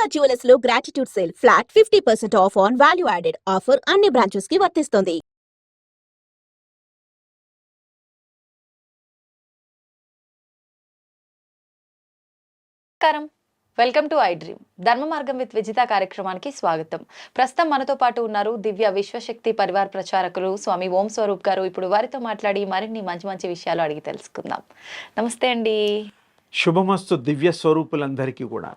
Durga jewellers లో gratitude sale flat 50% of on value added offer అన్ని branches కి వర్తిస్తుంది. నమస్కారం, వెల్కమ్ టు ఐ డ్రీమ్. ధర్మ మార్గం విత్ విజిత కార్యక్రమానికి స్వాగతం. ప్రస్తుతం మనతో పాటు ఉన్నారు దివ్య విశ్వశక్తి పరివార్ ప్రచారకులు స్వామి ఓం స్వరూప్ గారు. ఇప్పుడు వారితో మాట్లాడి మరిన్ని మంచి మంచి విషయాలు అడిగి తెలుసుకుందాం. నమస్తే అండి. శుభమస్తు దివ్య స్వరూపులందరికీ కూడా.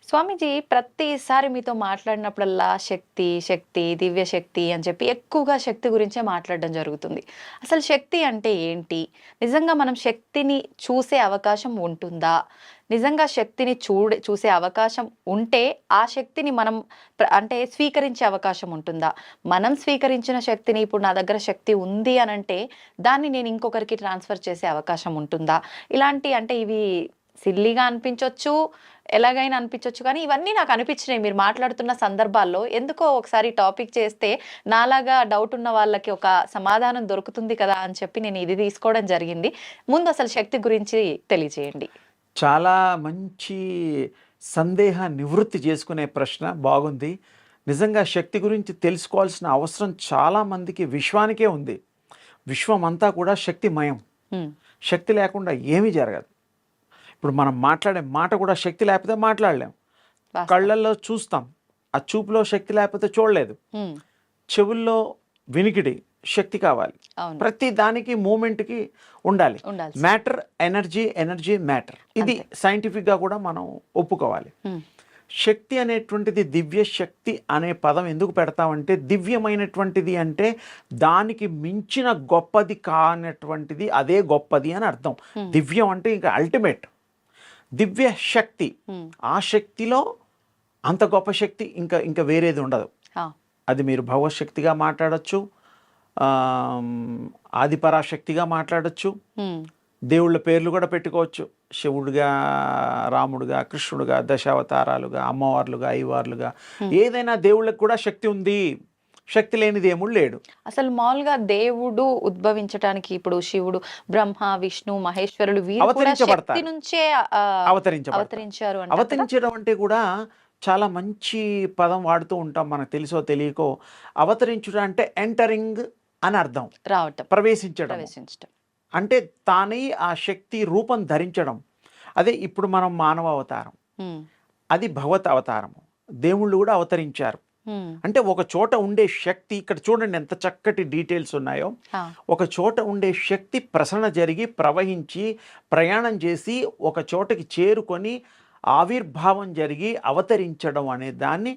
స్వామీజీ, ప్రతిసారి మీతో మాట్లాడినప్పుడల్లా శక్తి శక్తి దివ్య శక్తి అని చెప్పి ఎక్కువగా శక్తి గురించే మాట్లాడడం జరుగుతుంది. అసలు శక్తి అంటే ఏంటి? నిజంగా మనం శక్తిని చూసే అవకాశం ఉంటుందా? నిజంగా శక్తిని చూసే అవకాశం ఉంటే ఆ శక్తిని మనం అంటే స్వీకరించే అవకాశం ఉంటుందా? మనం స్వీకరించిన శక్తిని ఇప్పుడు నా దగ్గర శక్తి ఉంది అని అంటే దాన్ని నేను ఇంకొకరికి ట్రాన్స్ఫర్ చేసే అవకాశం ఉంటుందా? ఇలాంటి అంటే ఇవి సిల్లీగా అనిపించవచ్చు, ఎలాగైనా అనిపించవచ్చు, కానీ ఇవన్నీ నాకు అనిపించినాయి మీరు మాట్లాడుతున్న సందర్భాల్లో. ఎందుకో ఒకసారి టాపిక్ చేస్తే నాలాగా డౌట్ ఉన్న వాళ్ళకి ఒక సమాధానం దొరుకుతుంది కదా అని చెప్పి నేను ఇది తీసుకోవడం జరిగింది. ముందు అసలు శక్తి గురించి తెలియజేయండి. చాలా మంచి సందేహ నివృత్తి చేసుకునే ప్రశ్న, బాగుంది. నిజంగా శక్తి గురించి తెలుసుకోవాల్సిన అవసరం చాలామందికి విశ్వానికే ఉంది. విశ్వం అంతా కూడా శక్తిమయం. శక్తి లేకుండా ఏమీ జరగదు. ఇప్పుడు మనం మాట్లాడే మాట కూడా శక్తి లేకపోతే మాట్లాడలేం. కళ్ళల్లో చూస్తాం, ఆ చూపులో శక్తి లేకపోతే చూడలేదు. చెవుల్లో వినికిడి శక్తి కావాలి. ప్రతి దానికి మూమెంట్కి ఉండాలి. Matter energy, energy matter. ఇది సైంటిఫిక్గా కూడా మనం ఒప్పుకోవాలి. శక్తి అనేటువంటిది, దివ్య శక్తి అనే పదం ఎందుకు పెడతామంటే, దివ్యమైనటువంటిది అంటే దానికి మించిన గొప్పది కానటువంటిది అదే గొప్పది అని అర్థం. దివ్యం అంటే ఇంకా అల్టిమేట్. దివ్య శక్తి, ఆ శక్తిలో అంత గొప్ప శక్తి ఇంకా వేరేది ఉండదు. అది మీరు భగవశక్తిగా మాట్లాడచ్చు, ఆదిపరాశక్తిగా మాట్లాడచ్చు, దేవుళ్ళ పేర్లు కూడా పెట్టుకోవచ్చు. శివుడుగా, రాముడుగా, కృష్ణుడుగా, దశావతారాలుగా, అమ్మవార్లుగా, అయ్యవార్లుగా, ఏదైనా దేవుళ్ళకి కూడా శక్తి ఉంది. శక్తి లేని దేవుడు లేడు. అసలు మామూలుగా దేవుడు ఉద్భవించడానికి ఇప్పుడు శివుడు, బ్రహ్మ, విష్ణు, మహేశ్వరులు అవతరించారు. అవతరించడం అంటే కూడా చాలా మంచి పదం వాడుతూ ఉంటాం, మనకు తెలుసో తెలియకో. అవతరించడం అంటే ఎంటరింగ్ అని అర్థం, రావటం, ప్రవేశించడం. అంటే తానే ఆ శక్తి రూపం ధరించడం. అదే ఇప్పుడు మనం మానవ అవతారం, అది భగవత్ అవతారము. దేవుళ్ళు కూడా అవతరించారు. అంటే ఒక చోట ఉండే శక్తి, ఇక్కడ చూడండి ఎంత చక్కటి డీటెయిల్స్ ఉన్నాయో. ఒక చోట ఉండే శక్తి ప్రసరణ జరిగి, ప్రవహించి, ప్రయాణం చేసి ఒక చోటకి చేరుకొని ఆవిర్భావం జరిగి అవతరించడం అనే దాన్ని,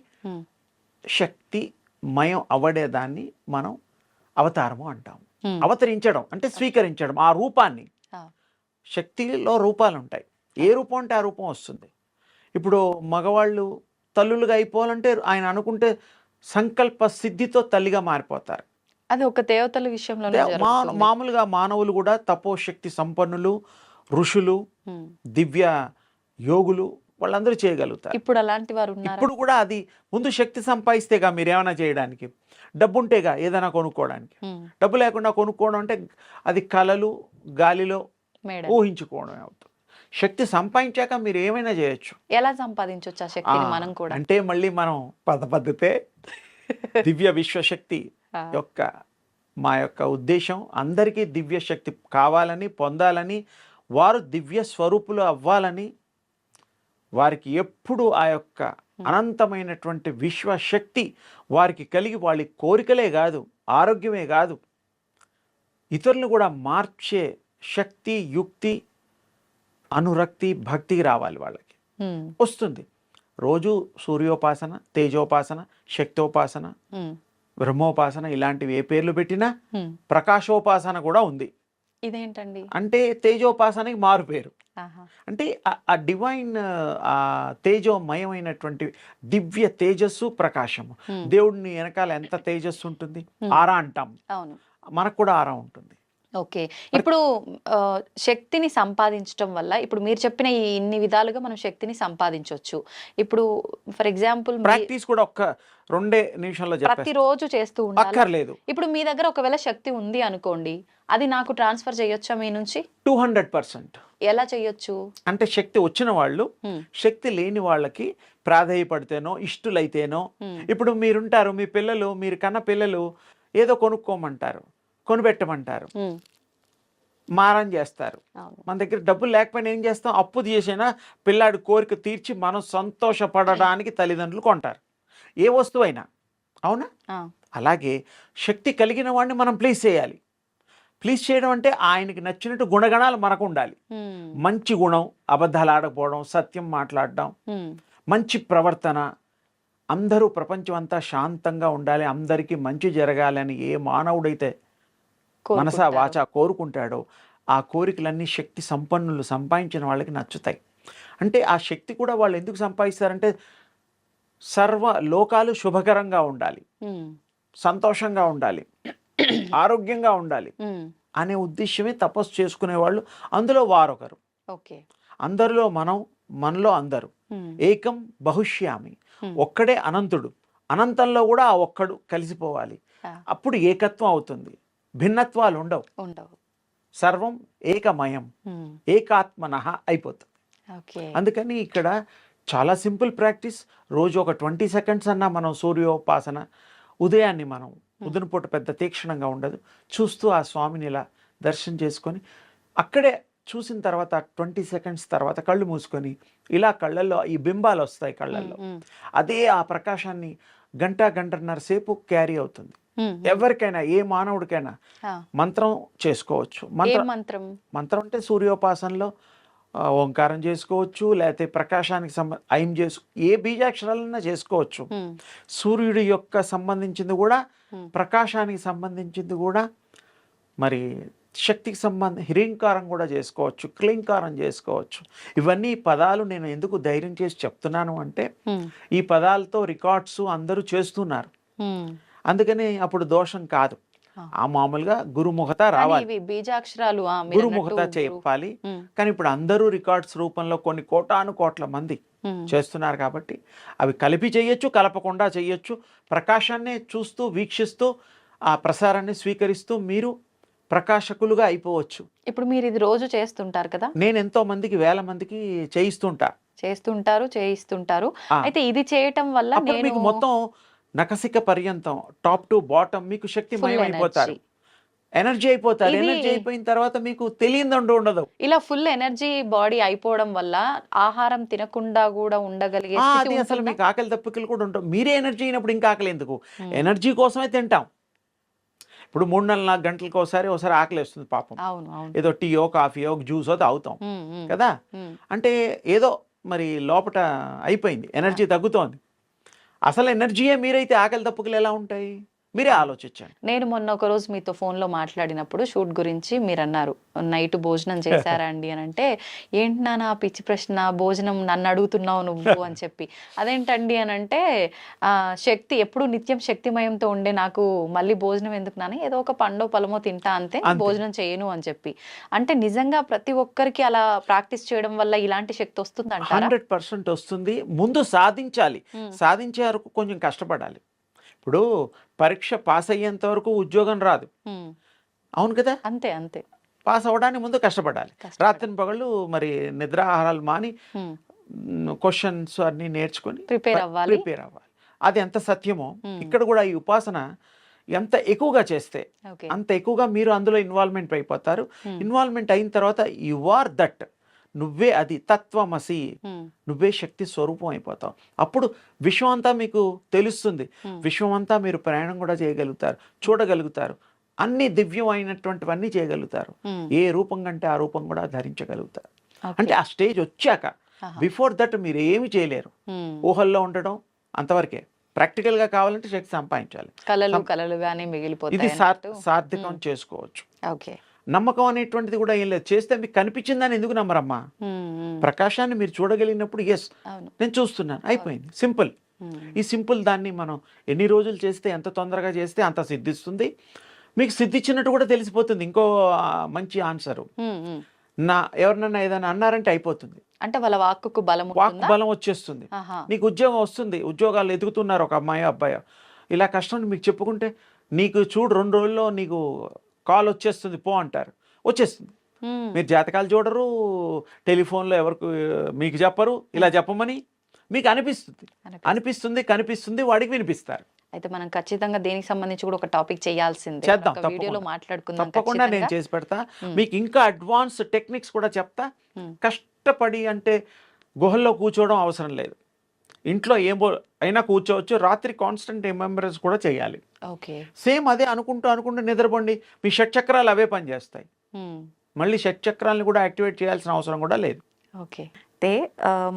శక్తిమయం అవడేదాన్ని మనం అవతారము అంటాం. అవతరించడం అంటే స్వీకరించడం ఆ రూపాన్ని. శక్తిలో రూపాలు ఉంటాయి, ఏ రూపం అంటే ఆ రూపం వస్తుంది. ఇప్పుడు మగవాళ్ళు తల్లులుగా అయిపోవాలంటే ఆయన అనుకుంటే సంకల్ప సిద్ధితో తల్లిగా మారిపోతారు. అది ఒక దేవతల విషయంలో. మామూలుగా మానవులు కూడా తపోశక్తి సంపన్నులు, ఋషులు, దివ్య యోగులు, వాళ్ళందరూ చేయగలుగుతారు. ఇప్పుడు అలాంటి వారు ఇప్పుడు కూడా అది ముందు శక్తి సంపాదిస్తేగా మీరు ఏమైనా చేయడానికి. డబ్బు ఉంటేగా ఏదైనా కొనుక్కోవడానికి. డబ్బు లేకుండా కొనుక్కోవడం అంటే అది కలలు, గాలిలో ఊహించుకోవడం అవుతుంది. శక్తి సంపాదించాక మీరు ఏమైనా చేయొచ్చు. ఎలా సంపాదించవచ్చు ఆ శక్తిని మనం కూడా? అంటే మళ్ళీ మనం పద్ధతే దివ్య విశ్వశక్తి యొక్క మా యొక్క ఉద్దేశం అందరికీ దివ్య శక్తి కావాలని, పొందాలని, వారు దివ్య స్వరూపులు అవ్వాలని, వారికి ఎప్పుడు ఆ యొక్క అనంతమైనటువంటి విశ్వశక్తి వారికి కలిగి వాళ్ళ కోరికలే కాదు, ఆరోగ్యమే కాదు, ఇతరులను కూడా మార్చే శక్తి, యుక్తి, అనురక్తి, భక్తి రావాలి వాళ్ళకి. వస్తుంది. రోజు సూర్యోపాసన, తేజోపాసన, శక్తోపాసన, బ్రహ్మోపాసన, ఇలాంటివి ఏ పేర్లు పెట్టినా ప్రకాశోపాసన కూడా ఉంది. ఇదేంటండి అంటే తేజోపాసనకి మారు పేరు. అంటే ఆ డివైన్, ఆ తేజోమయమైనటువంటి దివ్య తేజస్సు, ప్రకాశము. దేవుడిని వెనకాల ఎంత తేజస్సు ఉంటుంది, ఆరా అంటాం. మనకు కూడా ఆరా ఉంటుంది. ఓకే. ఇప్పుడు శక్తిని సంపాదించటం వల్ల ఇప్పుడు మీరు చెప్పిన ఈ ఇన్ని విధాలుగా మనం శక్తిని సంపాదించొచ్చు. ఇప్పుడు ఫర్ ఎగ్జాంపుల్ ప్రాక్టీస్ కూడా ఒక్క 2 నిమిషాల్లో చెప్పేస్తా. ప్రతిరోజు చేస్తూ ఉండాలా? అక్కర్లేదు. ఇప్పుడు మీ దగ్గర ఒకవేళ శక్తి ఉంది అనుకోండి. అది నాకు ట్రాన్స్‌ఫర్ చేయొచ్చా మీ నుంచి? 200%. ఎలా చేయొచ్చు? అంటే శక్తి వచ్చిన వాళ్ళు, హ్మ్. శక్తి లేని వాళ్ళకి ప్రాధేయపడితేనో, ఇష్టులైతేనో, హ్మ్. ఇప్పుడు మీరుంటారు, మీ పిల్లలు, మీరు కన్న పిల్లలు ఏదో కొనుక్కోమంటారు, కొనిపెట్టమంటారు, హ్మ్. మారం చేస్తారు. అవును. మన దగ్గర డబ్బులు లేకపోయినా ఏం చేస్తాం? అప్పు చేసైనా పిల్లాడి కోరిక తీర్చి మనం సంతోషపడడానికి తల్లిదండ్రులు కొంటారు. ఏ వస్తువైనా. అవునా? ఆ! అలాగే శక్తి కలిగిన వాడిని మనం ప్లీజ్ చేయాలి. ప్లీజ్ చేయడం అంటే ఆయనకి నచ్చినట్టు గుణగణాలు మనకు ఉండాలి. హ్మ్. మంచి గుణం, అబద్ధాలు ఆడకపోవడం, సత్యం మాట్లాడడం, హ్మ్. మంచి ప్రవర్తన, అందరూ ప్రపంచం అంతా శాంతంగా ఉండాలి, అందరికీ మంచి జరగాలని ఏ మానవుడైతే మనసా కోరుకుంటారు. వాచా కోరుకుంటాడో ఆ కోరికలన్నీ శక్తి సంపన్నులు సంపాదించిన వాళ్ళకి నచ్చుతాయి. అంటే ఆ శక్తి కూడా వాళ్ళు ఎందుకు సంపాదిస్తారంటే సర్వ లోకాలు శుభకరంగా ఉండాలి, హ్మ్. సంతోషంగా ఉండాలి, ఆరోగ్యంగా ఉండాలి హ్మ్. అనే ఉద్దేశమే తపస్సు చేసుకునేవాళ్ళు. అందులో వారొకరు. ఓకే. అందరిలో మనం, మనలో అందరూ. హ్మ్. ఏకం బహుష్యామి. హ్మ్. ఒక్కడే అనంతుడు. అనంతంలో కూడా ఆ ఒక్కడు కలిసిపోవాలి. ఆ! అప్పుడు ఏకత్వం అవుతుంది. భిన్నత్వాలు ఉండవు. ఉండవు. సర్వం ఏకమయం, హ్మ్. ఏకాత్మనః అయిపోతుంది. ఓకే. అందుకని ఇక్కడ చాలా సింపుల్ ప్రాక్టీస్. రోజు ఒక 20 సెకండ్స్ అన్నా మనం సూర్యోపాసన, ఉదయాన్ని మనం ఉదయపూట పెద్ద తీక్షణంగా ఉండదు, చూస్తూ ఆ స్వామిని ఇలా దర్శనం చేసుకొని అక్కడే చూసిన తర్వాత 20 సెకండ్స్ తర్వాత కళ్ళు మూసుకొని ఇలా కళ్ళల్లో ఈ బింబాలు వస్తాయి హ్మ్. కళ్ళల్లో. హ్మ్. అదే ఆ ప్రకాశాన్ని గంట, గంటన్నర సేపు క్యారీ అవుతుంది. హ్మ్. హ్మ్. ఎవరికైనా, ఏ మానవుడికైనా ఆ! మంత్రం చేసుకోవచ్చు. ఏం మంత్రం? మంత్రం అంటే సూర్యోపాసనలో ఓంకారం చేసుకోవచ్చు, లేకపోతే ప్రకాశానికి ఐం ఏ బీజాక్షరాలన్నా చేసుకోవచ్చు. హ్మ్. సూర్యుడి యొక్క సంబంధించింది కూడా, హ్మ్. ప్రకాశానికి సంబంధించింది కూడా, మరి శక్తికి హ్రీంకారం కూడా చేసుకోవచ్చు, క్లీంకారం చేసుకోవచ్చు. ఇవన్నీ పదాలు నేను ఎందుకు ధైర్యం చేసి చెప్తున్నాను అంటే హ్మ్. ఈ పదాలతో రికార్డ్స్ అందరూ చేస్తున్నారు. హ్మ్. అందుకని అప్పుడు దోషం కాదు. ఆ! ఆ మామూలుగా గురుముఖత కానీ రావాలి, ఇవి బీజాక్షరాలు మీరన్నట్టు గురుముఖత చెప్పాలి. హ్మ్. కానీ ఇప్పుడు అందరూ రికార్డ్స్ రూపంలో కొన్ని కోటాను కోట్ల మంది హ్మ్. చేస్తున్నారు కాబట్టి అవి కలిపి చేయొచ్చు, కలపకుండా చేయొచ్చు. ప్రకాశాన్ని చూస్తూ, వీక్షిస్తూ, ఆ ప్రసారాన్ని స్వీకరిస్తూ మీరు ప్రకాశకులుగా అయిపోవచ్చు. ఇప్పుడు మీరిది రోజు చేస్తుంటారు కదా? నేను ఎంతో మందికి, వేల మందికి చేయిస్తుంటా. చేస్తుంటారు, చేయిస్తుంటారు. ఆ! అయితే ఇది చేయటం వల్ల అప్పుడు నేను మీకు మొత్తం నఖశిఖ పర్యంతం, టాప్ టు బాటమ్ మీకు ఫుల్ శక్తిమయమైపోతారు. ఎనర్జీ. ఎనర్జీ అయిపోతారు. ఇది ఎనర్జీ అయిపోయిన తర్వాత మీకు తెలియనిదంటూ ఉండదు. ఇలా ఫుల్ ఎనర్జీ బాడీ అయిపోవడం వల్ల ఆహారం తినకుండా గూడా ఉండగలిగే స్థితి అది అసలు ఉంటుందా? మీకు ఆకలి దప్పికలు కూడా ఉండవు. మీరే ఎనర్జీ అయినప్పుడు ఇంకా ఆకలి ఎందుకు? హ్మ్. ఎనర్జీ కోసమే తింటాం. ఇప్పుడు 3 నెలల 4 గంటలకు ఒకసారి ఆకలేస్తుంది పాపం. అవును. అవును. ఏదో టీయో, కాఫీయో, జ్యూసో తాగుతాం హ్మ్. హ్మ్. కదా! హ్మ్. అంటే ఏదో మరి లోపట అయిపోయింది. ఎనర్జీ తగ్గుతోంది. అసలు ఎనర్జీయే మీరైతే ఆకలి దప్పుకులు ఎలా ఉంటాయి? మీరే అవును. ఆలోచించండి. నేను మొన్న ఒకరోజు మీతో ఫోన్‌లో మాట్లాడినప్పుడు షూట్ గురించి మీరన్నారు. నైట్ భోజనం చేశారా అండి అనంటే, "ఏంటి నాన్న ఆ పిచ్చి ప్రశ్న భోజనం నన్నడుగుతున్నావు నువ్వు" అని చెప్పి. అదేంటండి అనంటే, శక్తి ఎప్పుడు నిత్యం శక్తిమయంతో ఉండే నాకు మళ్ళీ భోజనం ఎందుకు నాన్న ఏదో ఒక పండో, పழమో తింటా అంతే అంతే. భోజనం చేయను అని చెప్పి. అంటే నిజంగా ప్రతి ఒక్కరికి అలా ప్రాక్టీస్ చేయడం వల్ల ఇలాంటి శక్తి వస్తుందంటారా? 100% వస్తుంది. ముందు సాధించాలి. హ్మ్. సాధించే వరకు కొంచెం కష్టపడాలి. ఇప్పుడు పరీక్ష పాస్ అయ్యేంత వరకు ఉద్యోగం రాదు. హ్మ్. అవును కదా! అంతే. అంతే. పాస్ అవ్వడానికి ముందు కష్టపడాలి. కష్టపడాలి. రాత్రింపగళ్ళు మరి నిద్రాహారాలు మాని హ్మ్. క్వెషన్స్ అన్నీ నేర్చుకొని ప్రిపేర్ అవ్వాలి. ప్రిపేర్ అవ్వాలి. అది ఎంత సత్యమో హ్మ్. ఇక్కడ కూడా ఈ ఉపాసన ఎంత ఎక్కువగా చేస్తే ఓకే. అంత ఎక్కువగా మీరు అందులో ఇన్వాల్వ్‌మెంట్ అయిపోతారు. హ్మ్. ఇన్వాల్వ్‌మెంట్ అయిన తర్వాత యు ఆర్ దట్. నువ్వే అది. తత్వమసి. హ్మ్. నువ్వే శక్తి స్వరూపం అయిపోతావు. అప్పుడు విశ్వం అంతా మీకు తెలుస్తుంది. హ్మ్. విశ్వం అంతా మీరు ప్రయాణం కూడా చేయగలుగుతారు, చూడగలుగుతారు. అన్ని దివ్యమైనటువంటివన్నీ చేయగలుగుతారు. హ్మ్. ఏ రూపం కంటే ఆ రూపం కూడా ధరించగలుగుతారు. ఓకే. అంటే ఆ స్టేజ్ వచ్చాక, ఆహా! బిఫోర్ దట్ మీరు ఏమి చేయలేరు. హ్మ్. ఊహల్లో ఉండడం అంతవరకే. ప్రాక్టికల్‌గా కావాలంటే శక్తి సంపాదించాలి. కలలు సం కలలుగానే ఇది మిగిలిపోతాయి అన్నట్టు. సార్థకం హ్మ్. చేసుకోవచ్చు. ఓకే. నమ్మకం అనేటువంటిది కూడా ఏం లేదు. చేస్తే మీకు కనిపించిందని ఎందుకు నమ్మరమ్మా? హ్మ్. హ్మ్. ప్రకాశాన్ని మీరు చూడగలిగినప్పుడు యెస్ అవును. నేను చూస్తున్నాను అయిపోయింది. సింపుల్. హ్మ్. ఈ సింపుల్ దాన్ని మనం ఎన్ని రోజులు చేస్తే, ఎంత తొందరగా చేస్తే అంత సిద్ధిస్తుంది. మీకు సిద్ధిచ్చినట్టు కూడా తెలిసిపోతుంది. ఇంకో మంచి ఆన్సరు, ఎవరినన్నా ఏదైనా అన్నారంటే అయిపోతుంది. అంటే వాళ్ళ వాక్కుకు బలం వాక్ ఉంటుందా? బలం వచ్చేస్తుంది. ఆహా. నీకు ఉద్యోగం వస్తుంది, ఉద్యోగాలు ఎదుగుతున్నారు ఒక అమ్మాయి అబ్బాయి, ఇలా కష్టం మీకు చెప్పుకుంటే నీకు చూడు 2 రోజుల్లో నీకు కాల్ వచ్చేస్తుంది, పో అంటారు, వచ్చేస్తుంది. ఉమ్. మీరు జాతకాలు చూడరు, టెలిఫోన్లో ఎవరికి మీకు చెప్పరు, ఇలా చెప్పమని మీకు అనిపిస్తుంది, కనిపిస్తుంది, వాడికి వినిపిస్తారు. అయితే మనం ఖచ్చితంగా దేనికి సంబంధించి కూడా ఒక టాపిక్ చేయాల్సిందే. చేద్దాం, ఒక వీడియోలో తప్పకుండా. మాట్లాడుకుందాం తప్పకుండా నేను ఖచ్చితంగా. చేసి పెడతా. ఉమ్. మీకు ఇంకా అడ్వాన్స్ టెక్నిక్స్ కూడా చెప్తా. ఉమ్. కష్టపడి అంటే గుహల్లో కూర్చోవడం అవసరం లేదు, ఇంట్లో అయినా కూర్చోవచ్చు. రాత్రి కాన్స్టెంట్ రిమెంబరెన్స్ కూడా చేయాలి. ఓకే. సేమ్ అదే అనుకుంటూ నిద్రపోండి, మీ షట్చక్రాలు అవే పనిచేస్తాయి. ఉమ్. మళ్ళీ షట్చక్రాలను కూడా యాక్టివేట్ చేయాల్సిన అవసరం కూడా లేదు. ఓకే. అయితే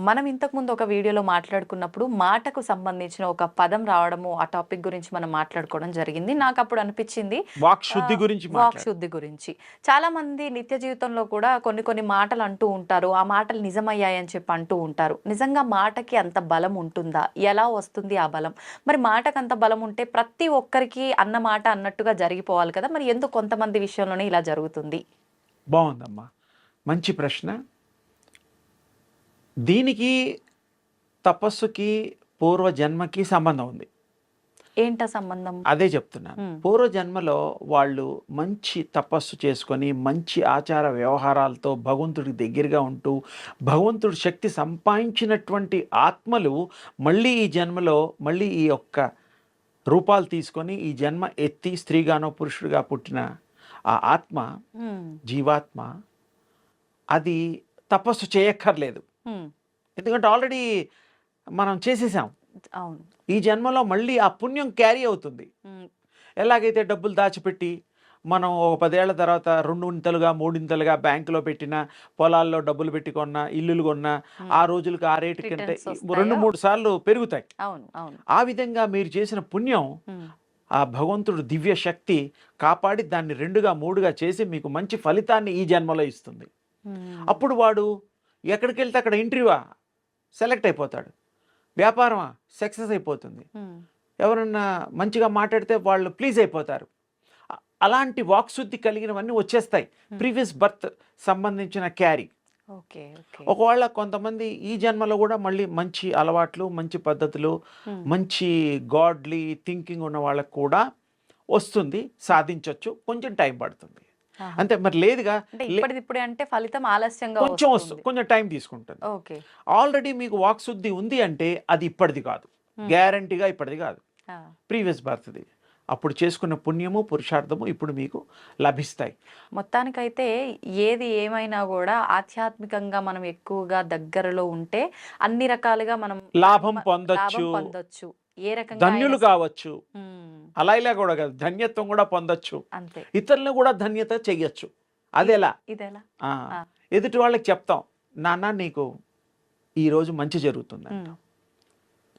మనం ఇంతకుముందు ఒక వీడియోలో మాట్లాడుకున్నప్పుడు మాటకు సంబంధించిన ఒక పదం రావడము, ఆ టాపిక్ గురించి మనం మాట్లాడుకోవడం జరిగింది. నాకు అప్పుడు అనిపించింది వాక్ శుద్ధి గురించి వాక్ శుద్ధి గురించి. చాలా మంది నిత్య జీవితంలో కూడా కొన్ని మాటలు అంటూ ఉంటారు, ఆ మాటలు నిజమయ్యాయని చెప్పి అంటూ ఉంటారు. నిజంగా మాటకి అంత బలం ఉంటుందా? ఎలా వస్తుంది ఆ బలం? మరి మాటకు అంత బలం ఉంటే ప్రతి ఒక్కరికి అన్న మాట అన్నట్టుగా జరిగిపోవాలి కదా, మరి ఎందుకు కొంతమంది విషయంలోనే ఇలా జరుగుతుంది? బాగుందమ్మా, మంచి ప్రశ్న. దీనికి తపస్సుకి పూర్వజన్మకి సంబంధం ఉంది. ఏంటా సంబంధం? అదే చెప్తున్నాను. పూర్వజన్మలో వాళ్ళు మంచి తపస్సు చేసుకొని మంచి ఆచార వ్యవహారాలతో భగవంతుడికి దగ్గరగా ఉంటూ భగవంతుడి శక్తి సంపాదించినటువంటి ఆత్మలు మళ్ళీ ఈ జన్మలో మళ్ళీ ఈ యొక్క రూపాలు తీసుకొని ఈ జన్మ ఎత్తి స్త్రీగానో పురుషుడిగా పుట్టిన ఆ ఆత్మ, జీవాత్మ, అది తపస్సు చేయక్కర్లేదు. ఎందుకంటే ఆల్రెడీ మనం చేసేసాం. అవును. ఈ జన్మలో మళ్ళీ ఆ పుణ్యం క్యారీ అవుతుంది. ఎలాగైతే డబ్బులు దాచిపెట్టి మనం ఒక 10 ఏళ్ల తర్వాత 2 ఇంతలుగా 3 ఇంతలుగా బ్యాంకులో పెట్టిన, పొలాల్లో డబ్బులు పెట్టి కొన్న, ఇల్లులు కొన్న, ఆ రోజులకు ఆ రేటు కంటే 2-3 సార్లు పెరుగుతాయి. ఆ విధంగా మీరు చేసిన పుణ్యం ఆ భగవంతుడు దివ్య శక్తి కాపాడి దాన్ని 2గా 3గా చేసి మీకు మంచి ఫలితాన్ని ఈ జన్మలో ఇస్తుంది. అప్పుడు వాడు ఎక్కడికి వెళ్తే అక్కడ ఇంటర్వ్యూవా సెలెక్ట్ అయిపోతాడు, వ్యాపారమా సక్సెస్ అయిపోతుంది, ఎవరన్నా మంచిగా మాట్లాడితే వాళ్ళు ప్లీజ్ అయిపోతారు. అలాంటి వాక్శుద్ధి కలిగినవన్నీ వచ్చేస్తాయి, ప్రీవియస్ బర్త్ సంబంధించిన క్యారీ. ఒకవేళ కొంతమంది ఈ జన్మలో కూడా మళ్ళీ మంచి అలవాట్లు, మంచి పద్ధతులు, మంచి గాడ్లీ థింకింగ్ ఉన్న వాళ్ళకు కూడా వస్తుంది, సాధించవచ్చు, కొంచెం టైం పడుతుంది అంతే. మరి లేదుగా ఇప్పుడే అంటే ఫలితం ఆలస్యంగా కొంచెం వస్తుంది, కొంచెం టైం తీసుకుంటుంది. ఆల్రెడీ మీకు వాక్శుద్ధి ఉంది అంటే అది ఇప్పటిది కాదు, గ్యారంటీగా ఇప్పటిది కాదు, ప్రీవియస్ బర్త్ది. అప్పుడు చేసుకున్న పుణ్యము పురుషార్థము ఇప్పుడు మీకు లభిస్తాయి. మొత్తానికైతే ఏది ఏమైనా కూడా ఆధ్యాత్మికంగా మనం ఎక్కువగా దగ్గరలో ఉంటే అన్ని రకాలుగా మనం లాభం పొందొచ్చు, ఏ రకంగా ధన్యులు కావచ్చు. అలా ఇలా కూడా కాదు, ధన్యత్వం కూడా పొందొచ్చు, అంతే, ఇతరులను కూడా ధన్యత చెయ్యొచ్చు. అదెలా? ఇదెలా? ఎదుటి వాళ్ళకి చెప్తాం, నాన్న నీకు ఈరోజు మంచి జరుగుతుంది అంటాం.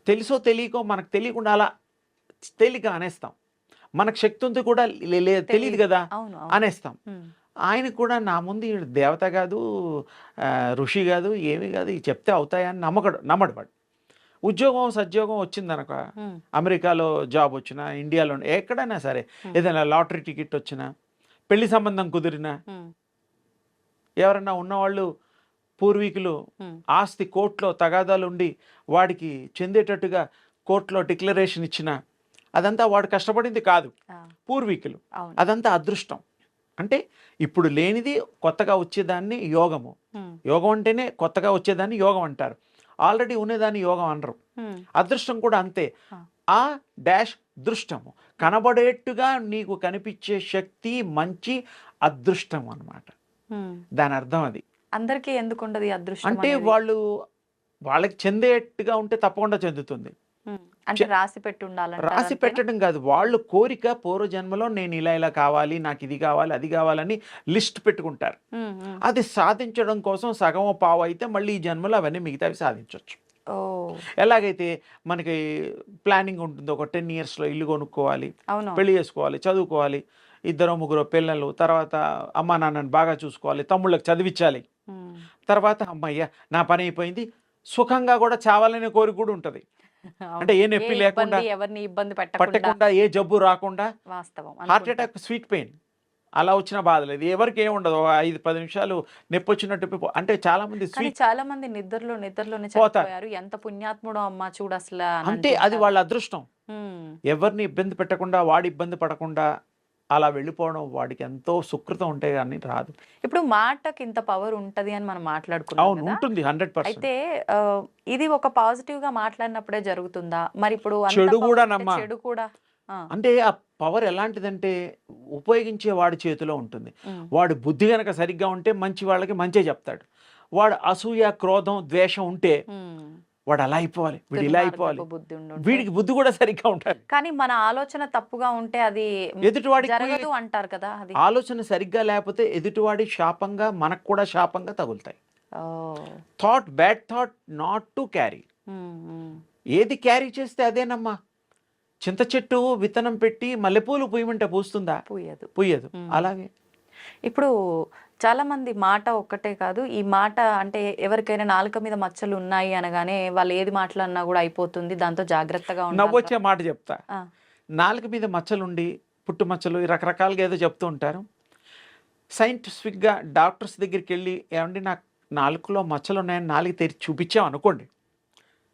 తెలుసో తెలియకో మనకు తెలియకుండా అలా తేలిక అనేస్తాం. మనకు శక్తి ఉంది కూడా తెలియదు కదా అనేస్తాం. ఆయనకు కూడా నా ముందు ఈడు దేవత కాదు, ఋషి కాదు, ఏమి కాదు, ఇవి చెప్తే అవుతాయని నమ్మడు వాడు. ఉద్యోగం సద్యోగం వచ్చిందనక, అమెరికాలో జాబ్ వచ్చినా, ఇండియాలో ఎక్కడైనా సరే, ఏదైనా లాటరీ టికెట్ వచ్చినా, పెళ్లి సంబంధం కుదిరినా, ఎవరన్నా ఉన్నవాళ్ళు పూర్వీకులు ఆస్తి కోర్టులో తగాదాలు ఉండి వాడికి చెందేటట్టుగా కోర్టులో డిక్లరేషన్ ఇచ్చిన, అదంతా వాడు కష్టపడింది కాదు, పూర్వీకులు. అదంతా అదృష్టం. అంటే ఇప్పుడు లేనిది కొత్తగా వచ్చేదాన్ని యోగము. యోగం అంటేనే కొత్తగా వచ్చేదాన్ని యోగం అంటారు, ఆల్రెడీ ఉన్నదాన్ని యోగం అనరు. అదృష్టం కూడా అంతే. ఆ డాష్ దృష్టము, కనబడేట్టుగా నీకు కనిపించే శక్తి మంచి అదృష్టం అన్నమాట. దాని అర్థం అది. అందరికీ ఎందుకు ఉండదు అదృష్టం? అంటే వాళ్ళకి చెందేట్టుగా ఉంటే తప్పకుండా చెందుతుంది. అంటే రాసి పెట్టి ఉండాలి. రాసి పెట్టడం కాదు, వాళ్ళు కోరిక పూర్వజన్మలో నేను ఇలా కావాలి, నాకు ఇది కావాలి, అది కావాలని లిస్ట్ పెట్టుకుంటారు. అది సాధించడం కోసం సగం పావు అయితే మళ్ళీ ఈ జన్మలో అవన్నీ మిగతావి సాధించవచ్చు. ఎలాగైతే మనకి ప్లానింగ్ ఉంటుంది, ఒక 10 yearsలో ఇల్లు కొనుక్కోవాలి, పెళ్లి చేసుకోవాలి, చదువుకోవాలి, 2-3 పిల్లలు, తర్వాత అమ్మా నాన్నని బాగా చూసుకోవాలి, తమ్ముళ్ళకి చదివించాలి, తర్వాత అమ్మయ్య నా పని అయిపోయింది, సుఖంగా కూడా చావాలనే కోరిక కూడా ఉంటుంది. అవును. అంటే ఏ ఏ నొప్పి లేకుండా, ఇబ్బంది ఎవరిని ఇబ్బంది పెట్టకుండా పట్టకుండా, ఏ జబ్బు రాకుండా, వాస్తవం హార్ట్ అనుకుంటా. అటాక్, స్వీట్ పెయిన్ అలా వచ్చిన బాధ లేదు. ఎవరికి ఏమి ఉండదు. 5-10 నిమిషాలు నొప్పి వచ్చినట్టు అంటే చాలా మంది కానీ స్వీట్ చాలా మంది నిద్రలోనే పోతారు. చనిపోయారు. ఎంత పుణ్యాత్ముడో అమ్మ చూడు అసలు అని అంటే అది అంటుంటారు. వాళ్ళ అదృష్టం. ఉమ్. ఎవరిని ఇబ్బంది పెట్టకుండా, వాడి ఇబ్బంది పడకుండా అలా వెళ్ళిపోవడం వాడికి ఎంతో సుకృతం ఉంటే కానీ రాదు. ఇప్పుడు మాటకి ఇంత పవర్ ఉంటది అని మనం మాట్లాడుకున్నాం అవును, కదా. ఉంటుంది 100%. అయితే ఆ, ఇది ఒక పాజిటివ్ గా మాట్లాడినప్పుడే జరుగుతుందా? మరి ఇప్పుడు అంత చెడు power కూడా ఉంటే నమ్మా. చెడు కూడా ఆ, అంటే ఆ పవర్ ఎలాంటిదంటే ఉపయోగించే వాడి చేతిలో ఉంటుంది. ఉమ్, వాడు బుద్ధి గనక సరిగ్గా ఉంటే మంచి వాళ్ళకి మంచే చెప్తాడు. వాడు అసూయ, క్రోధం, ద్వేషం ఉంటే ఉమ్. వాడు అలా అయిపోవాలి, వీడు ఇలా అయిపోవాలి. దుర్మార్గపు బుద్ధి ఉండుంటే. వీడికి బుద్ధి కూడా సరిగ్గా ఉండాలి. కానీ మన ఆలోచన తప్పుగా ఉంటే అది ఎదుటివాడికి జరగదు అంటారు కదా అది. ఆలోచన సరిగ్గా లేకపోతే ఎదుటివాడి శాపంగా మనకు కూడా శాపంగా తగులుతాయి. ఓ. Bad thought not to carry. Um, um. ఏది క్యారీ చేస్తే అదేనమ్మా. చింత చెట్టు విత్తనం పెట్టి మల్లెపూలు పూయమంటే పూస్తుందా? పూయదు. పూయదు. మ్మ్. అలాగే ఇప్పుడు చాలా మంది మాట ఒక్కటే కాదు, ఈ మాట అంటే ఎవరికైనా నాలుక మీద మచ్చలు ఉన్నాయి అనగానే వాళ్ళు ఏది మాట్లాడినా కూడా అయిపోతుంది, దాంతో జాగ్రత్తగా ఉండాలి. నవ్వొచ్చే మాట చెప్తా. ఆ, నాలుక మీద మచ్చలుండి, పుట్టు మచ్చలు, ఈ రకరకాలుగా ఏదో చెప్తూ ఉంటారు. సైంటిఫిక్గా డాక్టర్స్ దగ్గరికి వెళ్ళి, ఏమండి నాకు నాలుకలో మచ్చలు ఉన్నాయని నాలుగు తెరిచి చూపించాం అనుకోండి,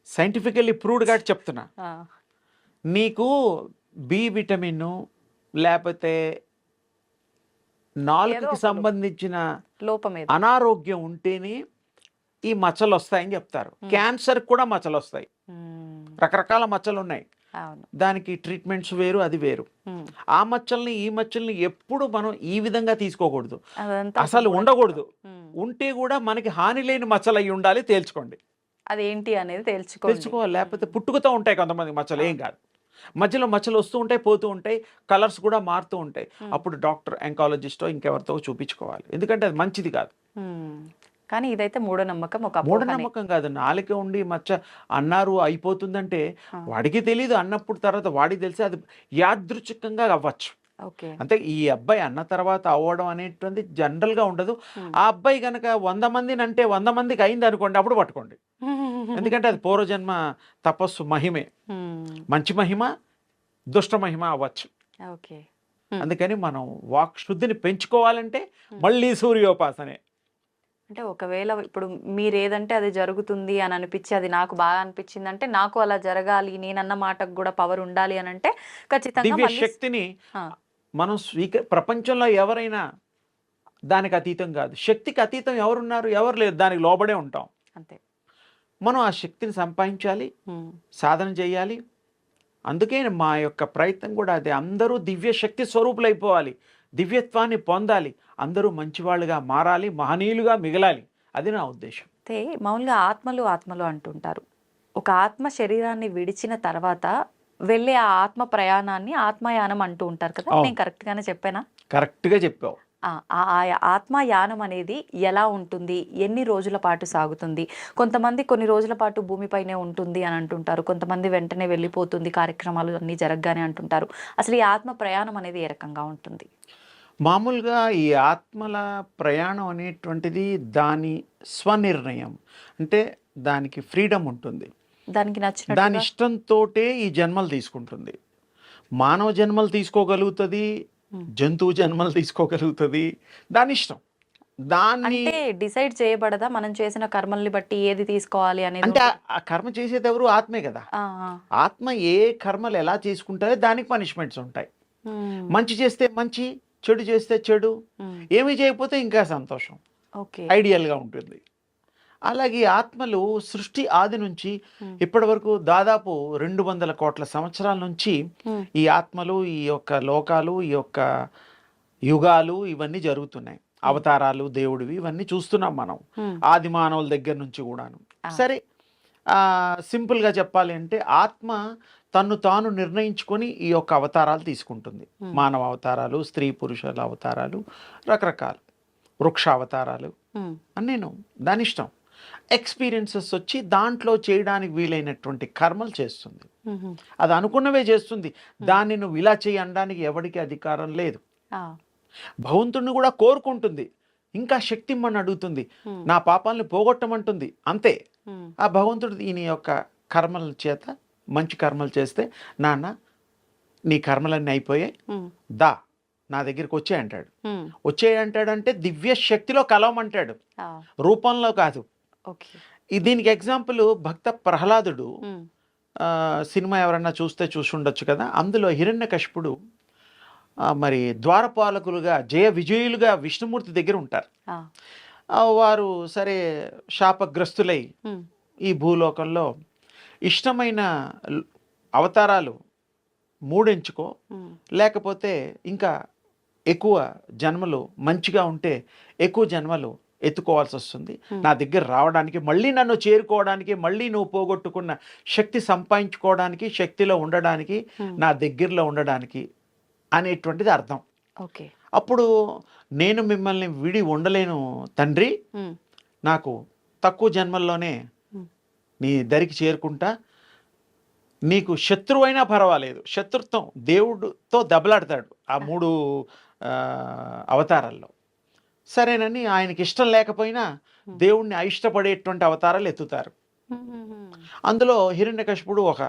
సైంటిఫికల్లీ ప్రూవ్డ్గా చెప్తున్నా, ఆ, నీకు బి విటమిన్ లేకపోతే నాలుకకి ఒకటి. సంబంధించిన లోపం ఏదో. అనారోగ్యం ఉంటేనే ఈ మచ్చలు వస్తాయని చెప్తారు. క్యాన్సర్ కూడా మచ్చలు వస్తాయి. ఉమ్, రకరకాల మచ్చలు ఉన్నాయి. అవును. దానికి ట్రీట్మెంట్స్ వేరు, అది వేరు. ఉమ్, ఆ మచ్చల్ని ఈ మచ్చల్ని ఎప్పుడు మనం ఈ విధంగా తీసుకోకూడదు, అదంతా అసలు కూడా- ఉండకూడదు. ఉమ్, ఉంటే కూడా మనకి హాని లేని మచ్చలు అయి ఉండాలి, తేల్చుకోండి. అదేంటి అనేది తెలుసుకోవాలి. తెలుసుకోవాలి. లేకపోతే పుట్టుకతో ఉంటాయి కొంతమంది మచ్చలు, ఏం కాదు. మధ్యలో మచ్చలు వస్తూ ఉంటాయి, పోతూ ఉంటాయి, కలర్స్ కూడా మారుతూ ఉంటాయి. అప్పుడు డాక్టర్, ఎంకాలజిస్టో ఇంకెవరితో చూపించుకోవాలి, ఎందుకంటే అది మంచిది కాదు. ఉమ్, కానీ ఇదైతే మూఢనమ్మకం, ఒక అపోహనే. మూఢనమ్మకం కాదు. నాలుక ఉండి మచ్చ అన్నారు అయిపోతుందంటే వాడికి తెలియదు. అన్నప్పుడు తర్వాత వాడికి తెలిసి అది యాదృచ్ఛికంగా అవ్వచ్చు. ఓకే. అంటే ఈ అబ్బాయి అన్న తర్వాత అవ్వడం అనేటువంటి జనరల్గా ఉండదు. ఆ అబ్బాయి కనుక 100 మందిని అంటే 100 మందికి అయింది అనుకోండి, అప్పుడు పట్టుకోండి. ఎందుకంటే అది పూర్వజన్మ తపస్సు మహిమే. ఉమ్, మంచి మహిమ, దుష్ట మహిమ అవ్వచ్చు. ఓకే. అందుకని మనం వాక్ శుద్ధిని పెంచుకోవాలంటే మళ్ళీ సూర్యోపాసనే. అంటే ఒకవేళ ఇప్పుడు మీరు ఏదంటే అది జరుగుతుంది అని అనిపించి, అది నాకు బాగా అనిపించింది అంటే నాకు అలా జరగాలి, నేనన్న మాటకు కూడా పవర్ ఉండాలి అని అంటే ఖచ్చితంగా దివ్య మళ్ళీ శక్తిని ఆ, మనం ప్రపంచంలో ఎవరైనా దానికి అతీతం కాదు. శక్తికి అతీతం ఎవరున్నారు? ఎవరు లేరు. దానికి లోబడే ఉంటాం. అంతే. మనం ఆ శక్తిని సంపాదించాలి, ఉమ్, సాధన చేయాలి. అందుకే మా యొక్క ప్రయత్నం కూడా అదే. అందరూ దివ్య శక్తి స్వరూపులైపోవాలి, దివ్యత్వాన్ని పొందాలి, అందరూ మంచివాళ్ళుగా మారాలి, మహనీయులుగా మిగలాలి. అది నా ఉద్దేశం. అయితే మామూలుగా ఆత్మలు ఆత్మలు అంటుంటారు. ఒక ఆత్మ శరీరాన్ని విడిచిన తర్వాత వెళ్ళే ఆ ఆత్మ ప్రయాణాన్ని ఆత్మయానం అంటూ ఉంటారు కదా. అవును. నేను కరెక్ట్ గానే చెప్పానా? కరెక్ట్గా చెప్పావు. ఆ ఆత్మయానం అనేది ఎలా ఉంటుంది, ఎన్ని రోజుల పాటు సాగుతుంది? కొంతమంది కొన్ని రోజుల పాటు భూమిపైనే ఉంటుంది అని అంటుంటారు, కొంతమంది వెంటనే వెళ్ళిపోతుంది కార్యక్రమాలు అన్నీ జరగగానే అంటుంటారు. అసలు ఈ ఆత్మ ప్రయాణం అనేది ఏ రకంగా ఉంటుంది? మామూలుగా ఈ ఆత్మల ప్రయాణం అనేటువంటిది దాని స్వనిర్ణయం. అంటే దానికి ఫ్రీడమ్ ఉంటుంది. దానికి దాని నచ్చినట్టుగా ఇష్టంతోటే ఈ జన్మలు తీసుకుంటుంది. మానవ జన్మలు తీసుకోగలుగుతుంది, జంతువు జన్మలు తీసుకోగలుగుతుంది. దాని ఇష్టం. దాన్ని అంటే డిసైడ్ చేయబడదా మనం చేసిన కర్మల్ని బట్టి ఏది తీసుకోవాలి అనేది? అంటే ఆ కర్మ చేసేది ఎవరు? ఆత్మే కదా. ఆ, ఆ. ఆత్మ ఏ కర్మలు ఎలా చేసుకుంటారో దానికి పనిష్మెంట్స్ ఉంటాయి. ఉమ్, మంచి చేస్తే మంచి, చెడు చేస్తే చెడు, ఉమ్, ఏమీ చేయకపోతే ఇంకా సంతోషం, ఓకే. ఐడియల్గా ఉంటుంది. అలాగే ఆత్మలు సృష్టి ఆది నుంచి Hmm. ఇప్పటి వరకు దాదాపు 200 కోట్ల సంవత్సరాల నుంచి Hmm. ఈ ఆత్మలు, ఈ యొక్క లోకాలు, ఈ యొక్క యుగాలు ఇవన్నీ జరుగుతున్నాయి. అవతారాలు, దేవుడివి ఇవన్నీ చూస్తున్నాం మనం Hmm. ఆది మానవుల దగ్గర నుంచి కూడాను. Ah. సరే, సింపుల్గా చెప్పాలి అంటే ఆత్మ తన్ను తాను నిర్ణయించుకొని ఈ యొక్క అవతారాలు తీసుకుంటుంది. మానవ అవతారాలు, స్త్రీ పురుషుల అవతారాలు, రకరకాల వృక్ష అవతారాలు Hmm. అన్నీను దాని ఇష్టం. ఎక్స్పీరియన్సెస్ వచ్చి దాంట్లో చేయడానికి వీలైనటువంటి కర్మలు చేస్తుంది. Mhm. అది అనుకున్నవే చేస్తుంది. దాన్ని నువ్వు ఇలా చేయి అనడానికి ఎవరికి అధికారం లేదు. Ah. భగవంతుడిని కూడా కోరుకుంటుంది, ఇంకా శక్తి ఇమ్మని అడుగుతుంది, Hmm. నా పాపాలను పోగొట్టమంటుంది. అంతే. ఉమ్, ఆ భగవంతుడు ఈయన యొక్క కర్మల చేత మంచి కర్మలు చేస్తే, నాన్న నీ కర్మలన్నీ అయిపోయాయి, ఉమ్, దా నా దగ్గరికి వచ్చే అంటాడు. ఉమ్, వచ్చేయి అంటాడంటే దివ్య శక్తిలో కలవమంటాడు, ఆ, రూపంలో కాదు. ఓకే. దీనికి ఎగ్జాంపుల్ భక్త ప్రహ్లాదుడు ఉమ్, సినిమా ఎవరన్నా చూస్తే చూసుండొచ్చు కదా. అందులో హిరణ్యకశిపుడు మరి ద్వారపాలకులుగా జయ విజయులుగా విష్ణుమూర్తి దగ్గర ఉంటారు. ఆ, వారు సరే శాపగ్రస్తులై ఉమ్, ఈ భూలోకంలో ఇష్టమైన ల్- అవతారాలు మూడెంచుకో, ఉమ్, లేకపోతే ఇంకా ఎక్కువ జన్మలు మంచిగా ఉంటే ఎక్కువ జన్మలు ఎత్తుకోవాల్సి వస్తుంది. నా దగ్గర రావడానికి, మళ్ళీ నన్ను చేరుకోవడానికి, మళ్ళీ నువ్వు పోగొట్టుకున్న శక్తి సంపాదించుకోవడానికి, శక్తిలో ఉండడానికి, ఉమ్, నా దగ్గరలో ఉండడానికి అనేటువంటిది అర్థం. ఓకే. అప్పుడు నేను మిమ్మల్ని విడి ఉండలేను తండ్రి, ఉమ్, నాకు తక్కువ జన్మల్లోనే ఉమ్, నీ దరికి చేరుకుంటా, నీకు శత్రువైనా పర్వాలేదు. శత్రుత్వం దేవుడితో దెబ్బలాడతాడు ఆ 3 అవతారాల్లో. సరేనని ఆయనకి ఇష్టం లేకపోయినా దేవుణ్ణి అయిష్టపడేటువంటి అవతారాలు ఎత్తుతారు. ఉమ్, ఉమ్, ఉమ్, అందులో హిరణ్యకశిపుడు ఒక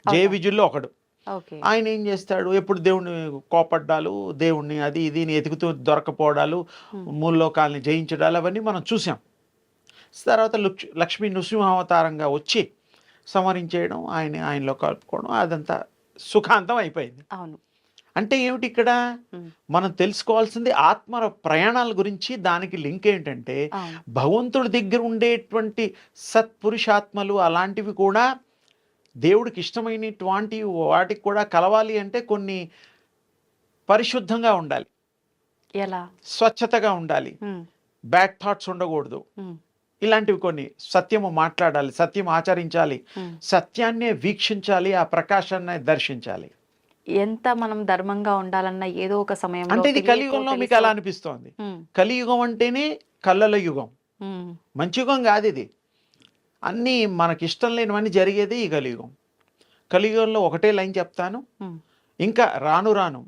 జయ విజయుల్లో ఒకడు. ఓకే. ఆయన ఏం చేస్తాడు, ఎప్పుడు దేవుణ్ణి కోపడ్డాలు, దేవుణ్ణి అది ఇదిని ఎతుకుతూ దొరకపోవడాలు, మూల్లోకాల్ని జయించడాలు అవన్నీ మనం చూసాం. తర్వాత లక్ష్మీ నృసింహావతారంగా వచ్చి సంహరించేయడం, ఆయనలో కలుపుకోవడం, అదంతా సుఖాంతం అయిపోయింది. అవును. అంటే ఏమిటి ఇక్కడ ఉమ్, మనం తెలుసుకోవాల్సింది ఆత్మ ప్రయాణాల గురించి. దానికి లింక్ ఏంటంటే అవును. భగవంతుడి దగ్గర ఉండేటువంటి సత్పురుషాత్మలు అలాంటివి కూడా దేవుడికి ఇష్టమైనటువంటి వాటికి కూడా కలవాలి అంటే కొన్ని పరిశుద్ధంగా ఉండాలి, ఎలా? స్వచ్ఛతగా ఉండాలి, ఉమ్, బ్యాడ్ థాట్స్ ఉండకూడదు. ఉమ్, ఇలాంటివి కొన్ని, సత్యము మాట్లాడాలి, సత్యం ఆచరించాలి, ఉమ్. సత్యాన్నే వీక్షించాలి, ఆ ప్రకాశాన్ని దర్శించాలి. ఎంత మనం ధర్మంగా ఉండాలన్న ఏదో ఒక సమయంలో అంటే ఇది తెలియకో కలియుగంలో మీకు తెలుసో. అలా అనిపిస్తోంది. ఉమ్, కలియుగం అంటేనే కళ్ళల యుగం, ఉమ్, మంచి యుగం కాదు ఇది. అన్నీ మనకి ఇష్టం లేనివన్నీ జరిగేది ఈ కలియుగం. కలియుగంలో ఒకటే లైన్ చెప్తాను, ఉమ్, ఇంకా రాను రాను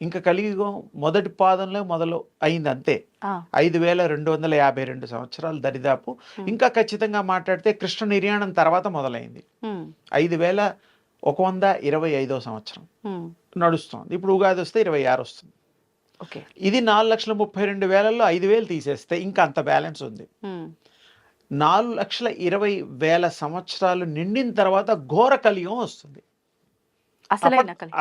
ఇంకా కలియుగం మొదటి పాదంలో మొదలు అయింది అంతే. ఆ, 5252 సంవత్సరాలు దరిదాపు. ఇంకా ఖచ్చితంగా మాట్లాడితే కృష్ణ నిర్యాణం తర్వాత మొదలైంది. ఉమ్, 5125 సంవత్సరం ఉమ్, నడుస్తుంది. ఇప్పుడు ఉగాది వస్తే 26 వస్తుంది. ఓకే. ఇది 4,32,000లో 5,000 తీసేస్తే ఇంకా అంత బ్యాలెన్స్ ఉంది. ఉమ్, 4,20,000 సంవత్సరాలు నిండిన తర్వాత ఘోర కలియుగం వస్తుంది. అసలైన కలి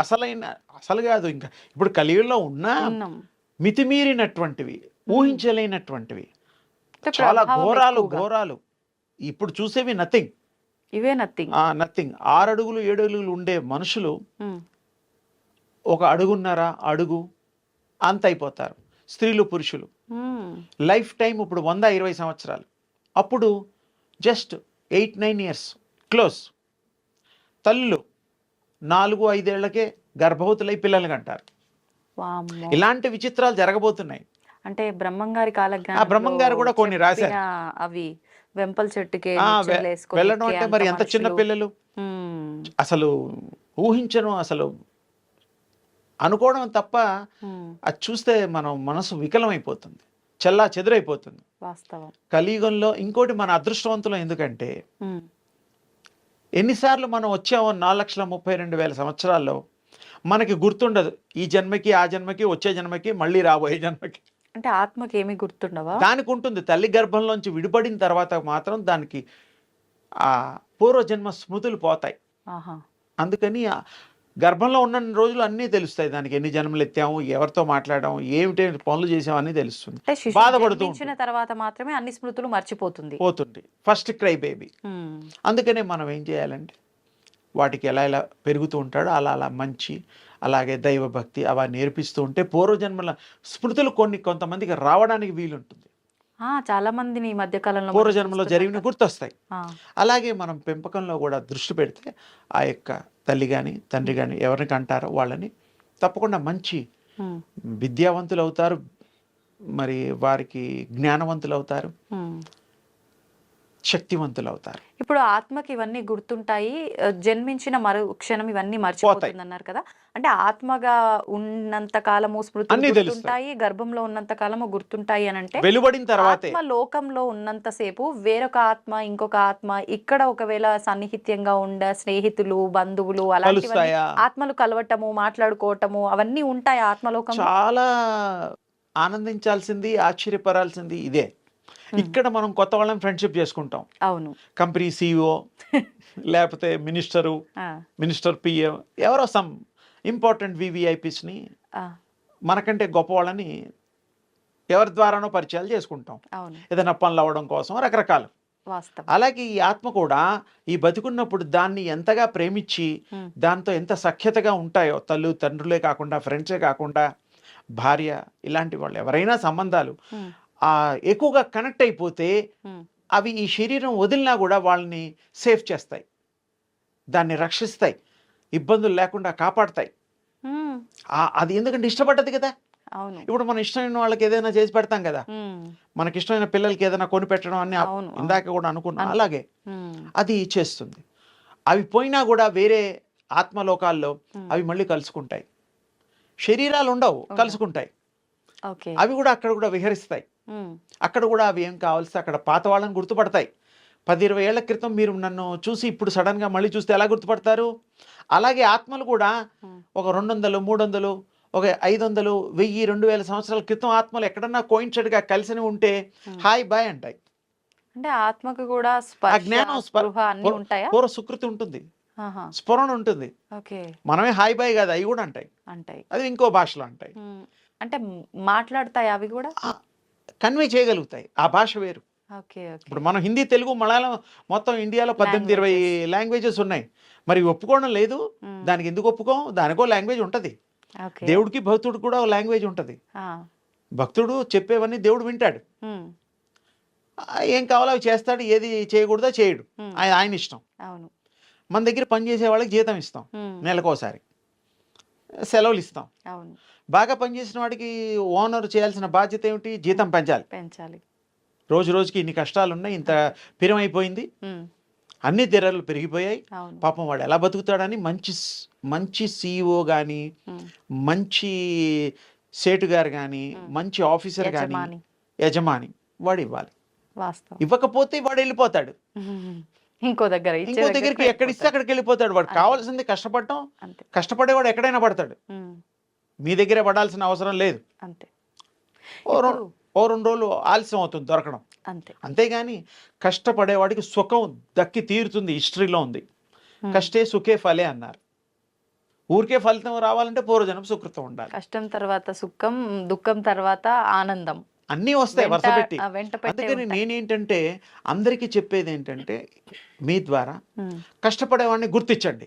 అసలు కాదు, ఇంకా ఇప్పుడు కలియుగంలో ఉన్న ఉన్నాం. మితిమీరినటువంటివి, ఊహించలేనటువంటివి, అంటే చాలా ప్రభావం ఘోరాలు ఎక్కువగా. ఘోరాలు. ఇప్పుడు చూసేవి నథింగ్, ఇవే నథింగ్. నథింగ్. 6 అడుగులు 7 అడుగులు ఉండే మనుషులు 1 అడుగున్నర అడుగు అంత అయిపోతారు. స్త్రీలు పురుషులు లైఫ్ టైం ఇప్పుడు 120 సంవత్సరాలు. అప్పుడు జస్ట్ 8-9 ఇయర్స్ క్లోజ్. తల్లులు 4-5 ఏళ్లకే గర్భవతులై పిల్లలు కంటారు. వామ్మో. ఇలాంటి విచిత్రాలు జరగబోతున్నాయి. అంటే బ్రహ్మంగారి ఆ కాలజ్ఞానంలో బ్రహ్మంగారు కూడా కొన్ని రాశారు. చెప్పిన అవి వెంపల చెట్టుకే ఆ, నిచ్చెనలు వేసుకొని వెళ్ళడం ఎక్కే అంటే అంత మరి ఎంత చిన్న మనుషులు. పిల్లలు, ఉమ్, అసలు ఊహించను, అసలు అనుకోవడం తప్ప ఉమ్, అది చూస్తే మనం మనసు వికలమైపోతుంది, చెల్లా చెదురైపోతుంది. వాస్తవం. కలియుగంలో ఇంకోటి మన అదృష్టవంతులం. ఎందుకంటే ఉమ్, ఎన్నిసార్లు మనం వచ్చామో 4,32,000 సంవత్సరాల్లో మనకి గుర్తుండదు. ఈ జన్మకి, ఆ జన్మకి, వచ్చే జన్మకి, మళ్ళీ రాబోయే జన్మకి. అంటే ఆత్మకి ఏమీ గుర్తుండవా? దానికి ఉంటుంది. తల్లి గర్భంలోంచి విడిపడిన తర్వాత మాత్రం దానికి ఆ పూర్వజన్మ స్మృతులు పోతాయి. ఆహా. అందుకని ఆ గర్భంలో ఉన్న రోజులు అన్నీ తెలుస్తాయి. దానికి ఎన్ని జన్మలు ఎత్తాము, ఎవరితో మాట్లాడాం, ఏమిటేమి పనులు చేసాం అన్నీ తెలుస్తుంది. అంటే శిశువు బాధపడుతూ జన్మించిన తర్వాత మాత్రమే అన్ని స్మృతులు మర్చిపోతుంది. పోతుంది. First cry baby. ఉమ్, అందుకనే మనం ఏం చేయాలంటే వాటికి ఎలా ఎలా పెరుగుతూ ఉంటాడో అలా అలా మంచి, అలాగే దైవభక్తి అలా నేర్పిస్తూ ఉంటే పూర్వజన్మల స్మృతులు కొంతమందికి రావడానికి వీలుంటుంది. చాలా మందిని ఈ మధ్య కాలంలో మనం పూర్వజన్మలో చూస్తున్నాం జరిగిన కదా. గుర్తొస్తాయి. ఆ, అలాగే మనం పెంపకంలో కూడా దృష్టి పెడితే ఆ యొక్క తల్లి కానీ తండ్రి కానీ ఎవరిని కంటారో వాళ్ళని తప్పకుండా మంచి ఉమ్, విద్యావంతులు అవుతారు, మరి వారికి జ్ఞానవంతులు అవుతారు. ఉమ్, శక్తివంతులు అవుతారు. ఇప్పుడు ఆత్మకి ఇవన్నీ గుర్తుంటాయి. జన్మించిన మరు క్షణం ఇవన్నీ మర్చిపోతుంది అన్నారు కదా! అంటే ఆత్మగా ఉన్నంత కాలము స్మృతులు అన్నీ తెలుస్తాయి. గుర్తుంటాయి. గర్భంలో ఉన్నంత కాలము గుర్తుంటాయి అనంటే, వెలువడిన తర్వాతే ఆత్మ లోకంలో ఉన్నంత సేపు వేరొక ఆత్మ, ఇంకొక ఆత్మ ఇక్కడ ఒకవేళ సన్నిహిత్యంగా స్నేహితులు, బంధువులు అలాంటివన్నీ కలుస్తాయా? ఆత్మలు కలవటము, మాట్లాడుకోవటము అవన్నీ ఉంటాయా ఆత్మలోకంలో? చాలా ఆనందించాల్సింది, ఆశ్చర్యపడాల్సింది ఇదే. ఇక్కడ మనం కొత్త వాళ్ళని ఫ్రెండ్షిప్ చేసుకుంటాం. అవును. కంపెనీ CEO లేకపోతే ఆ! మినిస్టర్ పిఏ ఎవరో సమ్ ఇంపార్టెంట్ VVIPsని ఆ! మనకంటే గొప్ప వాళ్ళని ఎవరి ద్వారానో పరిచయాలు చేసుకుంటాం. అవును. ఏదైనా పనులు అవ్వడం కోసం రకరకాలు. వాస్తవం. అలాగే ఈ ఆత్మ కూడా ఈ బతికున్నప్పుడు దాన్ని ఎంతగా ప్రేమించి హ్మ్. దాంతో ఎంత సఖ్యతగా ఉంటాయో, తండ్రులే కాకుండా, ఫ్రెండ్సే కాకుండా, భార్య ఇలాంటి వాళ్ళు ఎవరైనా సంబంధాలు హ్మ్. ఎక్కువగా కనెక్ట్ అయిపోతే హ్మ్. అవి ఈ శరీరం వదిలినా కూడా వాళ్ళని సేఫ్ చేస్తాయి, దాన్ని రక్షిస్తాయి, ఇబ్బందులు లేకుండా కాపాడతాయి. హ్మ్. అది ఎందుకంటే ఇష్టపడ్డది కదా. అవును. ఇప్పుడు మన ఇష్టమైన వాళ్ళకి ఏదైనా చేసి పెడతాం కదా, హ్మ్. మనకి ఇష్టమైన పిల్లలకి ఏదైనా కొని పెట్టడం అన్ని అవును. ఇందాక కూడా అనుకున్నాం. అలాగే హ్మ్. అది చేస్తుంది. అవి పోయినా కూడా వేరే ఆత్మలోకాల్లో హ్మ్. అవి మళ్ళీ కలుసుకుంటాయి. శరీరాలు ఉండవు, కలుసుకుంటాయి. ఓకే. అవి కూడా అక్కడ కూడా విహరిస్తాయి. హ్మ్. అక్కడ కూడా అవి ఏం కావాల్సి అక్కడ పాత వాళ్ళని గుర్తుపడతాయి. 10-20 ఏళ్ల క్రితం మీరు నన్ను చూసి ఇప్పుడు సడన్గా మళ్ళీ చూస్తే ఎలా గుర్తుపడతారు? అలాగే ఆత్మలు కూడా హ్మ్. ఒక 200, 300, ఒక 500, 1000, 2000 సంవత్సరాల క్రితం ఆత్మలు ఎక్కడన్నా కోయిన్సిడెంట్గా కలిసి ఉంటే హాయ్ బాయ్ అంటాయి. అంటే ఆత్మకు కూడా ఆ స్పర్శ, జ్ఞానం స్పృహ అన్నీ ఉంటాయా? పూర్వ సుకృతి ఉంటుంది, ఆహా! స్ఫురణ ఉంటుంది. ఓకే. మనమే హాయ్ బాయ్ కాదు, అవి కూడా అంటాయి. అంటాయి. అది ఇంకో భాషలో అంటాయి. హ్మ్. అంటే మాట్లాడతాయా అవి కూడా? కన్వే చేయగలుగుతాయి. ఆ భాష వేరు. ఓకే. ఓకే. ఇప్పుడు మనం హిందీ, తెలుగు, మలయాళం మొత్తం ఇండియాలో 18-20 లాంగ్వేజెస్ ఉన్నాయి. మరి ఒప్పుకోవడం లేదు. హ్మ్. దానికి ఎందుకు ఒప్పుకోం? దానికో లాంగ్వేజ్ ఉంటుంది. ఓకే. దేవుడికి భక్తుడికి కూడా ఒక లాంగ్వేజ్ ఉంటుంది. ఆ! భక్తుడు చెప్పేవన్నీ దేవుడు వింటాడు. హ్మ్. ఏం కావాలో అవి చేస్తాడు, ఏది చేయకూడదో చేయడు. హ్మ్. ఆయన ఇష్టం. అవును. మన దగ్గర పనిచేసే వాళ్ళకి జీతం ఇస్తాం, హ్మ్. నెలకోసారి సెలవులు ఇస్తాం. అవును. బాగా పనిచేసిన వాడికి ఓనర్ చేయాల్సిన బాధ్యత ఏమిటి? జీతం పెంచాలి. పెంచాలి. రోజు రోజుకి ఇన్ని కష్టాలున్నాయి, ఇంత పిరమైపోయింది, హ్మ్. అన్ని ధరలు పెరిగిపోయాయి, అవును. పాపం వాడు ఎలా బతుకుతాడని మంచి CEO కానీ, హ్మ్. మంచి సేటు గారు కానీ, మంచి ఆఫీసర్ కానీ, యజమాని. యజమాని వాడు ఇవ్వాలి. వాస్తవం. ఇవ్వకపోతే వాడు వెళ్ళిపోతాడు. ఇంకో దగ్గర ఇచ్చే ఇంకో దగ్గరికి ఎక్కడిస్తే అక్కడికి వెళ్ళిపోతాడు. వాడు అంతే. కావాల్సింది కష్టపడటం. అంతే. కష్టపడేవాడు ఎక్కడైనా పడతాడు. హ్మ్. మీ దగ్గరే పడాల్సిన అవసరం లేదు. అంతే. ఓ ఇప్పుడు ఓ 2 రోజులు ఆలస్యం అవుతుంది దొరకడం. అంతే. అంతేగాని కష్టపడేవాడికి సుఖం దక్కి తీరుతుంది. హిస్టరీలో ఉంది. హ్మ్. కష్టే సుఖే ఫలే అన్నారు. ఊరికే ఫలితం రావాలంటే పూర్వజన్మ సుకృతం ఉండాలి. కష్టం తర్వాత సుఖం, దుఃఖం తర్వాత ఆనందం. అన్నీ వస్తాయి వరుసపెట్టి. వెంట పెట్టే అందుకని ఉంటాయి. నేనేంటంటే అందరికీ చెప్పేది ఏంటంటే, మీ ద్వారా హ్మ్. కష్టపడేవాడిని గుర్తించండి,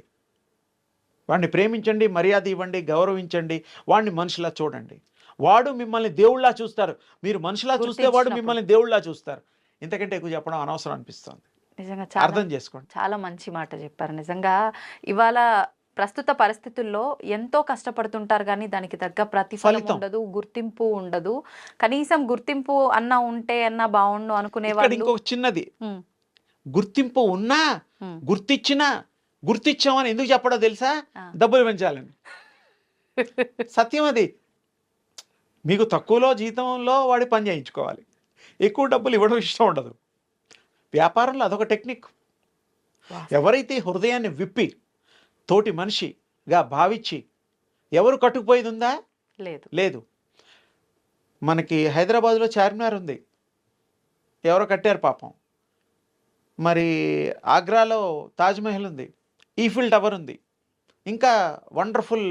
వాడిని ప్రేమించండి, మర్యాద ఇవ్వండి, గౌరవించండి, వాడిని మనిషిలా చూడండి. వాడు మిమ్మల్ని దేవుళ్ళలా చూస్తారు. మీరు మనిషిలా చూస్తే వాడు గుర్తించినప్పుడు. మిమ్మల్ని దేవుళ్ళలా చూస్తారు. ఇంతకంటే ఎక్కువ చెప్పడం అనవసరం అనిపిస్తుంది. నిజంగా చాలా అర్థం చేసుకోండి. చాలా మంచి మాట చెప్పారు. నిజంగా ఇవాళ ప్రస్తుత పరిస్థితుల్లో ఎంతో కష్టపడుతుంటారు గానీ, దానికి తగ్గ ప్రతిఫలం ఫలితం. ఉండదు, గుర్తింపు ఉండదు. కనీసం గుర్తింపు ఉంటే బావుండు అనుకునే ఇక్కడ వాళ్ళు. ఇంకొక చిన్నది, హ్మ్. గుర్తింపు ఉన్నా, హ్మ్. గుర్తించినా, గుర్తించామని ఎందుకు చెప్పడో తెలుసా? ఆ. డబ్బులు పెంచాలని. సత్యం అది. మీకు తక్కువలో జీతంలో వాడి పని చేయించుకోవాలి, ఎక్కువ డబ్బులు ఇవ్వడం ఇష్టం ఉండదు. వ్యాపారంలో అదొక టెక్నిక్. వాస్తవం. ఎవరైతే హృదయాన్ని విప్పి తోటి మనిషిగా భావించి ఎవరు కట్టుకుపోయేది ఉందా? లేదు. లేదు. మనకి హైదరాబాద్లో చార్మినార్ ఉంది, ఎవరో కట్టారు పాపం. మరి ఆగ్రాలో తాజ్మహల్ ఉంది, ఈఫిల్ టవర్ ఉంది, ఇంకా వండర్ఫుల్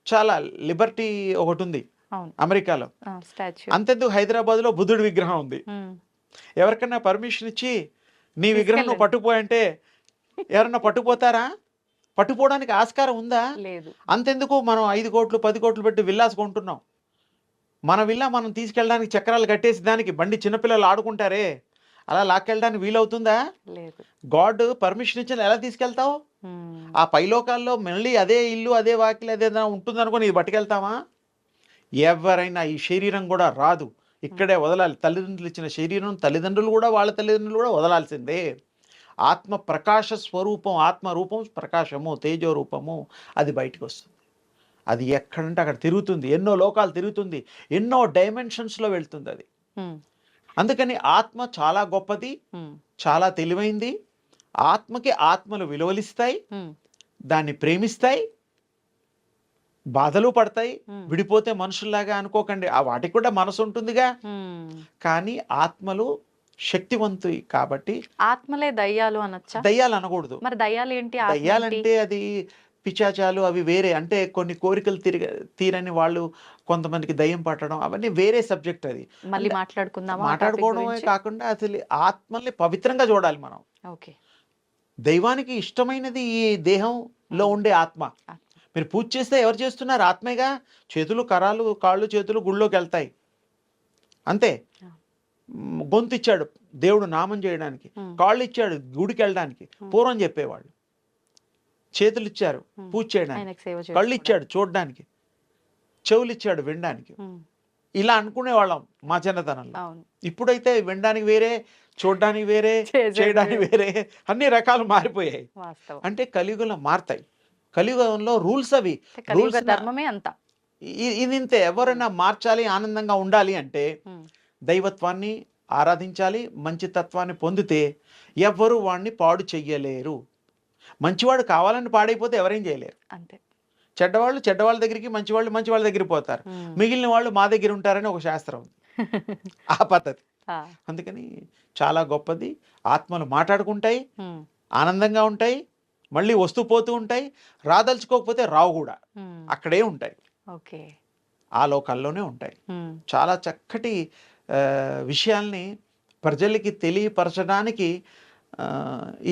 చాలా లిబర్టీ ఒకటి ఉంది అవును. అమెరికాలో. స్టాచ్యూ. అంతెందుకు హైదరాబాద్లో బుద్ధుడి విగ్రహం ఉంది. హ్మ్. ఎవరికన్నా పర్మిషన్ ఇచ్చి నీ విగ్రహం నువ్వు తీసుకెళ్ళండి. పట్టుకుపోయంటే ఎవరన్నా పట్టుకుపోతారా? పట్టుకోవడానికి ఆస్కారం ఉందా? లేదు. అంతెందుకు మనం 5 కోట్లు 10 కోట్లు పెట్టి విల్లాస్ కొంటున్నాం. మన విల్లా మనం తీసుకెళ్ళడానికి చక్రాలు కట్టేసి దానికి బండి చిన్నపిల్లలు ఆడుకుంటారే, అలా లాక్కెళ్ళడానికి వీలవుతుందా? లేదు. గాడ్ పర్మిషన్ ఇచ్చిన ఎలా తీసుకెళ్తావు? హ్మ్. ఆ పైలోకాల్లో మళ్ళీ అదే ఇల్లు, అదే వాకిలి, అదేదైనా ఉంటుందనుకోని ఇది పట్టుకెళ్తామా? ఎవరైనా ఈ శరీరం కూడా రాదు, ఇక్కడే వదలాలి. తల్లిదండ్రులు ఇచ్చిన శరీరం తల్లిదండ్రులు కూడా వాళ్ళ తల్లిదండ్రులు కూడా వదలాల్సిందే. ఆత్మ ప్రకాశ స్వరూపం, ఆత్మ రూపం ప్రకాశము, తేజో రూపము, అది బయటకు వస్తుంది. అది ఎక్కడంటే అక్కడ తిరుగుతుంది, ఎన్నో లోకాలు తిరుగుతుంది, ఎన్నో డైమెన్షన్స్లో వెళ్తుంది అది. ఉమ్, అందుకని ఆత్మ చాలా గొప్పది, ఉమ్, చాలా తెలివైంది. ఆత్మకి ఆత్మలు విలువలిస్తాయి, ఉమ్, దాన్ని ప్రేమిస్తాయి, బాధలు పడతాయి. ఉమ్, విడిపోతే మనుషుల్లాగా అనుకోకండి, ఆ వాటికి కూడా మనసు ఉంటుందిగా. ఉమ్. కానీ ఆత్మలు శక్తివంతుయి కాబట్టి ఆత్మలే దయ్యాలు అనొచ్చా? దయ్యాలు అనకూడదు. మరి దయ్యాలు ఏంటి? ఆత్మ ఏంటి? దయ్యాలంటే అది పిశాచాలు, అవి వేరే. అంటే కొన్ని కోరికలు తీరని వాళ్ళు, కొంతమందికి దయ్యం పట్టడం, అవన్నీ వేరే సబ్జెక్ట్. అది మళ్ళీ అంటే మాట్లాడుకుందామా ఆ topic మాట్లాడుకోవడమే గురించి? కాకుండా అసలు ఆత్మల్ని పవిత్రంగా చూడాలి మనం. ఓకే. దైవానికి ఇష్టమైనది ఈ దేహంలో ఉండే ఆత్మ. ఆత్మ. మీరు పూజ చేస్తే ఎవరు చేస్తున్నారు? ఆత్మేగా. చేతులు, కరాలు, కాళ్ళు, చేతులు గుళ్ళోకి వెళ్తాయి అంతే. ఆ. గొంతు ఇచ్చాడు దేవుడు నామం చేయడానికి, ఉమ్, కాళ్ళు ఇచ్చాడు గుడికి వెళ్ళడానికి. పూర్వం చెప్పేవాళ్ళు. చేతులు ఇచ్చారు ఉమ్. పూజ చేయడానికి, ఆయనకు సేవ కళ్ళు చేసుకోవడానికి. ఇచ్చాడు చూడడానికి, చెవులు ఇచ్చాడు వినడానికి. ఉమ్, ఇలా అనుకునేవాళ్ళం మా చిన్నతనంలో. అవును. ఇప్పుడైతే వినడానికి వేరే, చూడడానికి వేరే, చేసేది చేయడానికి వేరే, అన్ని రకాలు మారిపోయాయి. వాస్తవం. అంటే కలియుగంలో మారుతాయి. కలియుగంలో రూల్స్ అవి. కలియుగ రూల్స్ ధర్మమే అంత. ఇది ఇంతే. ఎవరైనా మార్చాలి, ఆనందంగా ఉండాలి అంటే ఉమ్, దైవత్వాన్ని ఆరాధించాలి, మంచి తత్వాన్ని పొందితే ఎవ్వరూ వాడిని పాడు చెయ్యలేరు. మంచివాడు కావాలని పాడైపోతే ఎవరేం చేయలేరు. అంతే. చెడ్డవాళ్ళు చెడ్డవాళ్ళ దగ్గరికి, మంచివాళ్ళు మంచి వాళ్ళ దగ్గరికి పోతారు. ఉమ్. మిగిలిన వాళ్ళు మా దగ్గర ఉంటారని ఒక శాస్త్రం ఉంది, ఆ పద్ధతి. ఆ, అందుకని చాలా గొప్పది. ఆత్మలు మాట్లాడుకుంటాయి, ఉమ్, ఆనందంగా ఉంటాయి, మళ్ళీ వస్తూ పోతూ ఉంటాయి. రాదలుచుకోకపోతే రావు కూడా, ఉమ్, అక్కడే ఉంటాయి, ఓకే. ఆ లోకాల్లోనే ఉంటాయి. ఉమ్, చాలా చక్కటి విషయాల్ని ప్రజలకి తెలియపరచడానికి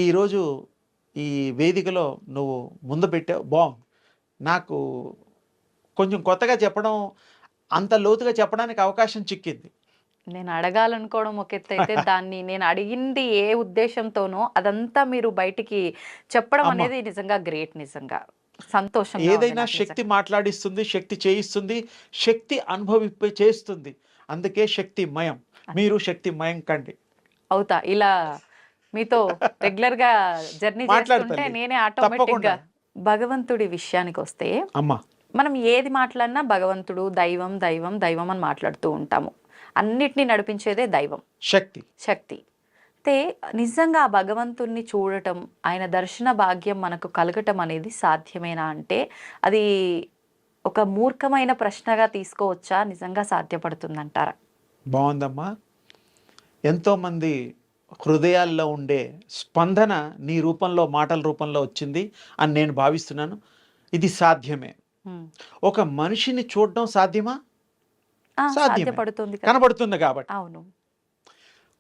ఈరోజు ఈ వేదికలో నువ్వు ముందు పెట్టావు. బాగుంది. నాకు కొంచెం కొత్తగా చెప్పడం, అంత లోతుగా చెప్పడానికి అవకాశం చిక్కింది. నేను అడగాలనుకోవడం ఒక ఎత్తు అయితే, దాన్ని నేను అడిగింది ఏ ఉద్దేశంతోనో అదంతా మీరు బయటికి చెప్పడం అమ్మ. అనేది నిజంగా గ్రేట్. నిజంగా సంతోషంగా ఉంది ఏదైనా నాకు శక్తి నిజంగా. మాట్లాడిస్తుంది, శక్తి చేయిస్తుంది, శక్తి అనుభవింప చేస్తుంది. అందుకే శక్తిమయం. మీరు శక్తిమయం కండి. అవుతా ఇలా మీతో రెగ్యులర్ గా జర్నీ మాట్లాడు చేస్తుంటే తల్లి. నేనే ఆటోమేటిక్ తప్పకుండా. గా. భగవంతుడి విషయానికి వస్తే, అమ్మా, మనం ఏది మాట్లాడినా భగవంతుడు, దైవం దైవం దైవం అని మాట్లాడుతూ ఉంటాము. అన్నిటినీ నడిపించేదే దైవం, శక్తి. శక్తి. అయితే నిజంగా ఆ భగవంతుణ్ణి చూడటం, ఆయన దర్శన భాగ్యం మనకు కలగటం అనేది సాధ్యమేనా అంటే అది ఒక మూర్ఖమైన ప్రశ్నగా తీసుకోవచ్చా? నిజంగా సాధ్యపడుతుందంటారా? బాగుందమ్మా. ఎంతోమంది హృదయాల్లో ఉండే స్పందన నీ రూపంలో, మాటల రూపంలో వచ్చింది అని నేను భావిస్తున్నాను. ఇది సాధ్యమే. ఉమ్. ఒక మనిషిని చూడడం సాధ్యమా? ఆ, సాధ్యమే. సాధ్యపడుతుంది కదా. కనబడుతుంది కాబట్టి. అవును.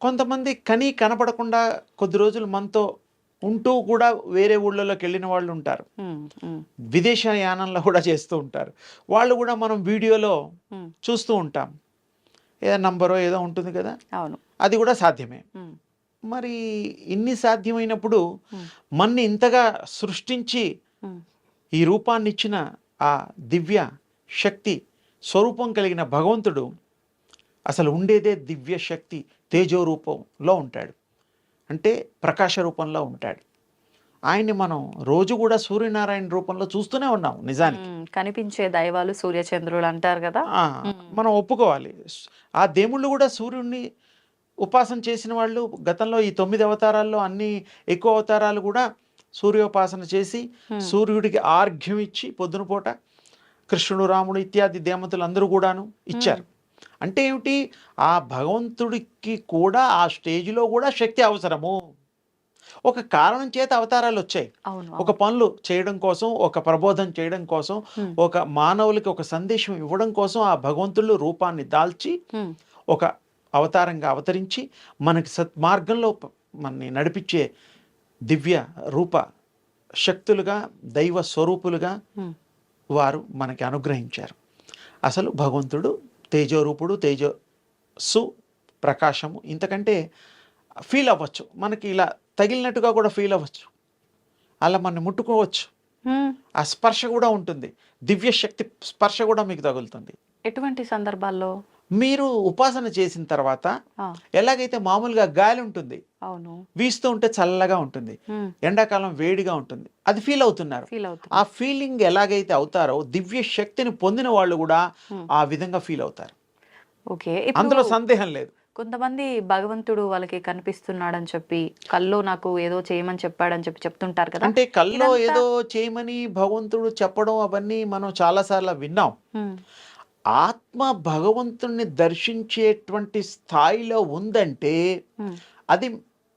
కొంతమంది కనపడకుండా కొద్ది రోజులు మనతో ఉంటూ కూడా వేరే ఊళ్ళలోకి వెళ్ళిన వాళ్ళు ఉంటారు. ఉమ్, ఉమ్, విదేశ యానంలో కూడా చేస్తూ ఉంటారు. వాళ్ళు కూడా మనం వీడియోలో ఉమ్, చూస్తూ ఉంటాం. ఏదో నంబరో ఏదో ఉంటుంది కదా, అవును. అది కూడా సాధ్యమే. ఉమ్, మరి ఇన్ని సాధ్యమైనప్పుడు ఉమ్, మన్ని ఇంతగా సృష్టించి ఉమ్, ఈ రూపాన్ని ఇచ్చిన ఆ దివ్య శక్తి స్వరూపం కలిగిన భగవంతుడు అసలు ఉండేదే దివ్య శక్తి తేజో రూపంలో ఉంటాడు. అంటే ప్రకాశ రూపంలో ఉంటాడు. ఆయన్ని మనం రోజు కూడా సూర్యనారాయణ రూపంలో చూస్తూనే ఉన్నాం నిజానికి. ఉమ్, కనిపించే దైవాలు సూర్యచంద్రులు అంటారు కదా. ఆ, మనం ఒప్పుకోవాలి. ఆ దేవుళ్ళు కూడా సూర్యుడిని ఉపాసన చేసిన వాళ్ళు గతంలో ఈ 9 అవతారాల్లో అన్ని ఎక్కువ అవతారాలు కూడా సూర్యోపాసన చేసి సూర్యుడికి ఆర్ఘ్యం ఇచ్చి పొద్దున పూట కృష్ణుడు, రాముడు ఇత్యాది దేవతలు అందరూ కూడాను ఇచ్చారు. అంటే ఏమిటి? ఆ భగవంతుడికి కూడా ఆ స్టేజ్లో కూడా శక్తి అవసరము. ఒక కారణం చేత అవతారాలు వచ్చాయి. అవును. ఒక పనులు చేయడం కోసం, ఒక ప్రబోధం చేయడం కోసం, ఒక మానవులకి ఒక సందేశం ఇవ్వడం కోసం ఆ భగవంతుళ్ళు రూపాన్ని దాల్చి ఉమ్, ఒక అవతారంగా అవతరించి మనకి సత్మార్గంలో మనని నడిపించే దివ్య రూప శక్తులుగా, దైవ స్వరూపులుగా ఉమ్, వారు మనకి అనుగ్రహించారు. అసలు భగవంతుడు తేజోరూపుడు, తేజస్సు, ప్రకాశము. ఇంతకంటే ఫీల్ అవ్వచ్చు, మనకి ఇలా తగిలినట్టుగా కూడా ఫీల్ అవ్వచ్చు, అలా మనం ముట్టుకోవచ్చు. ఉమ్. ఆ స్పర్శ కూడా ఉంటుంది, దివ్య శక్తి స్పర్శ కూడా మీకు తగులుతుంది. ఎటువంటి సందర్భాల్లో? మీరు ఉపాసన చేసిన తర్వాత ఆ, ఎలాగైతే మామూలుగా గాలి ఉంటుంది, అవును. వీస్తూ ఉంటే చల్లగా ఉంటుంది, ఎండాకాలం వేడిగా ఉంటుంది, అది ఫీల్ అవుతున్నారు. ఫీల్ ఆ అవుతుంది. ఫీలింగ్ ఎలాగైతే అవుతారో దివ్య శక్తిని పొందిన వాళ్ళు కూడా Hmm. ఆ విధంగా ఫీల్ అవుతారు. ఓకే. ఇప్పుడు అందులో సందేహం లేదు. కొంతమంది భగవంతుడు వాళ్ళకి కనిపిస్తున్నాడని చెప్పి, కల్లో నాకు ఏదో చేయమని చెప్పాడని చెప్పి చెప్తుంటారు కదా! అంటే కల్లో ఇదంతా ఏదో చేయమని భగవంతుడు చెప్పడం అవన్నీ మనం చాలాసార్లు విన్నాం. హ్మ్. ఆత్మ భగవంతుణ్ణి దర్శించేటువంటి స్థాయిలో ఉందంటే హ్మ్. అది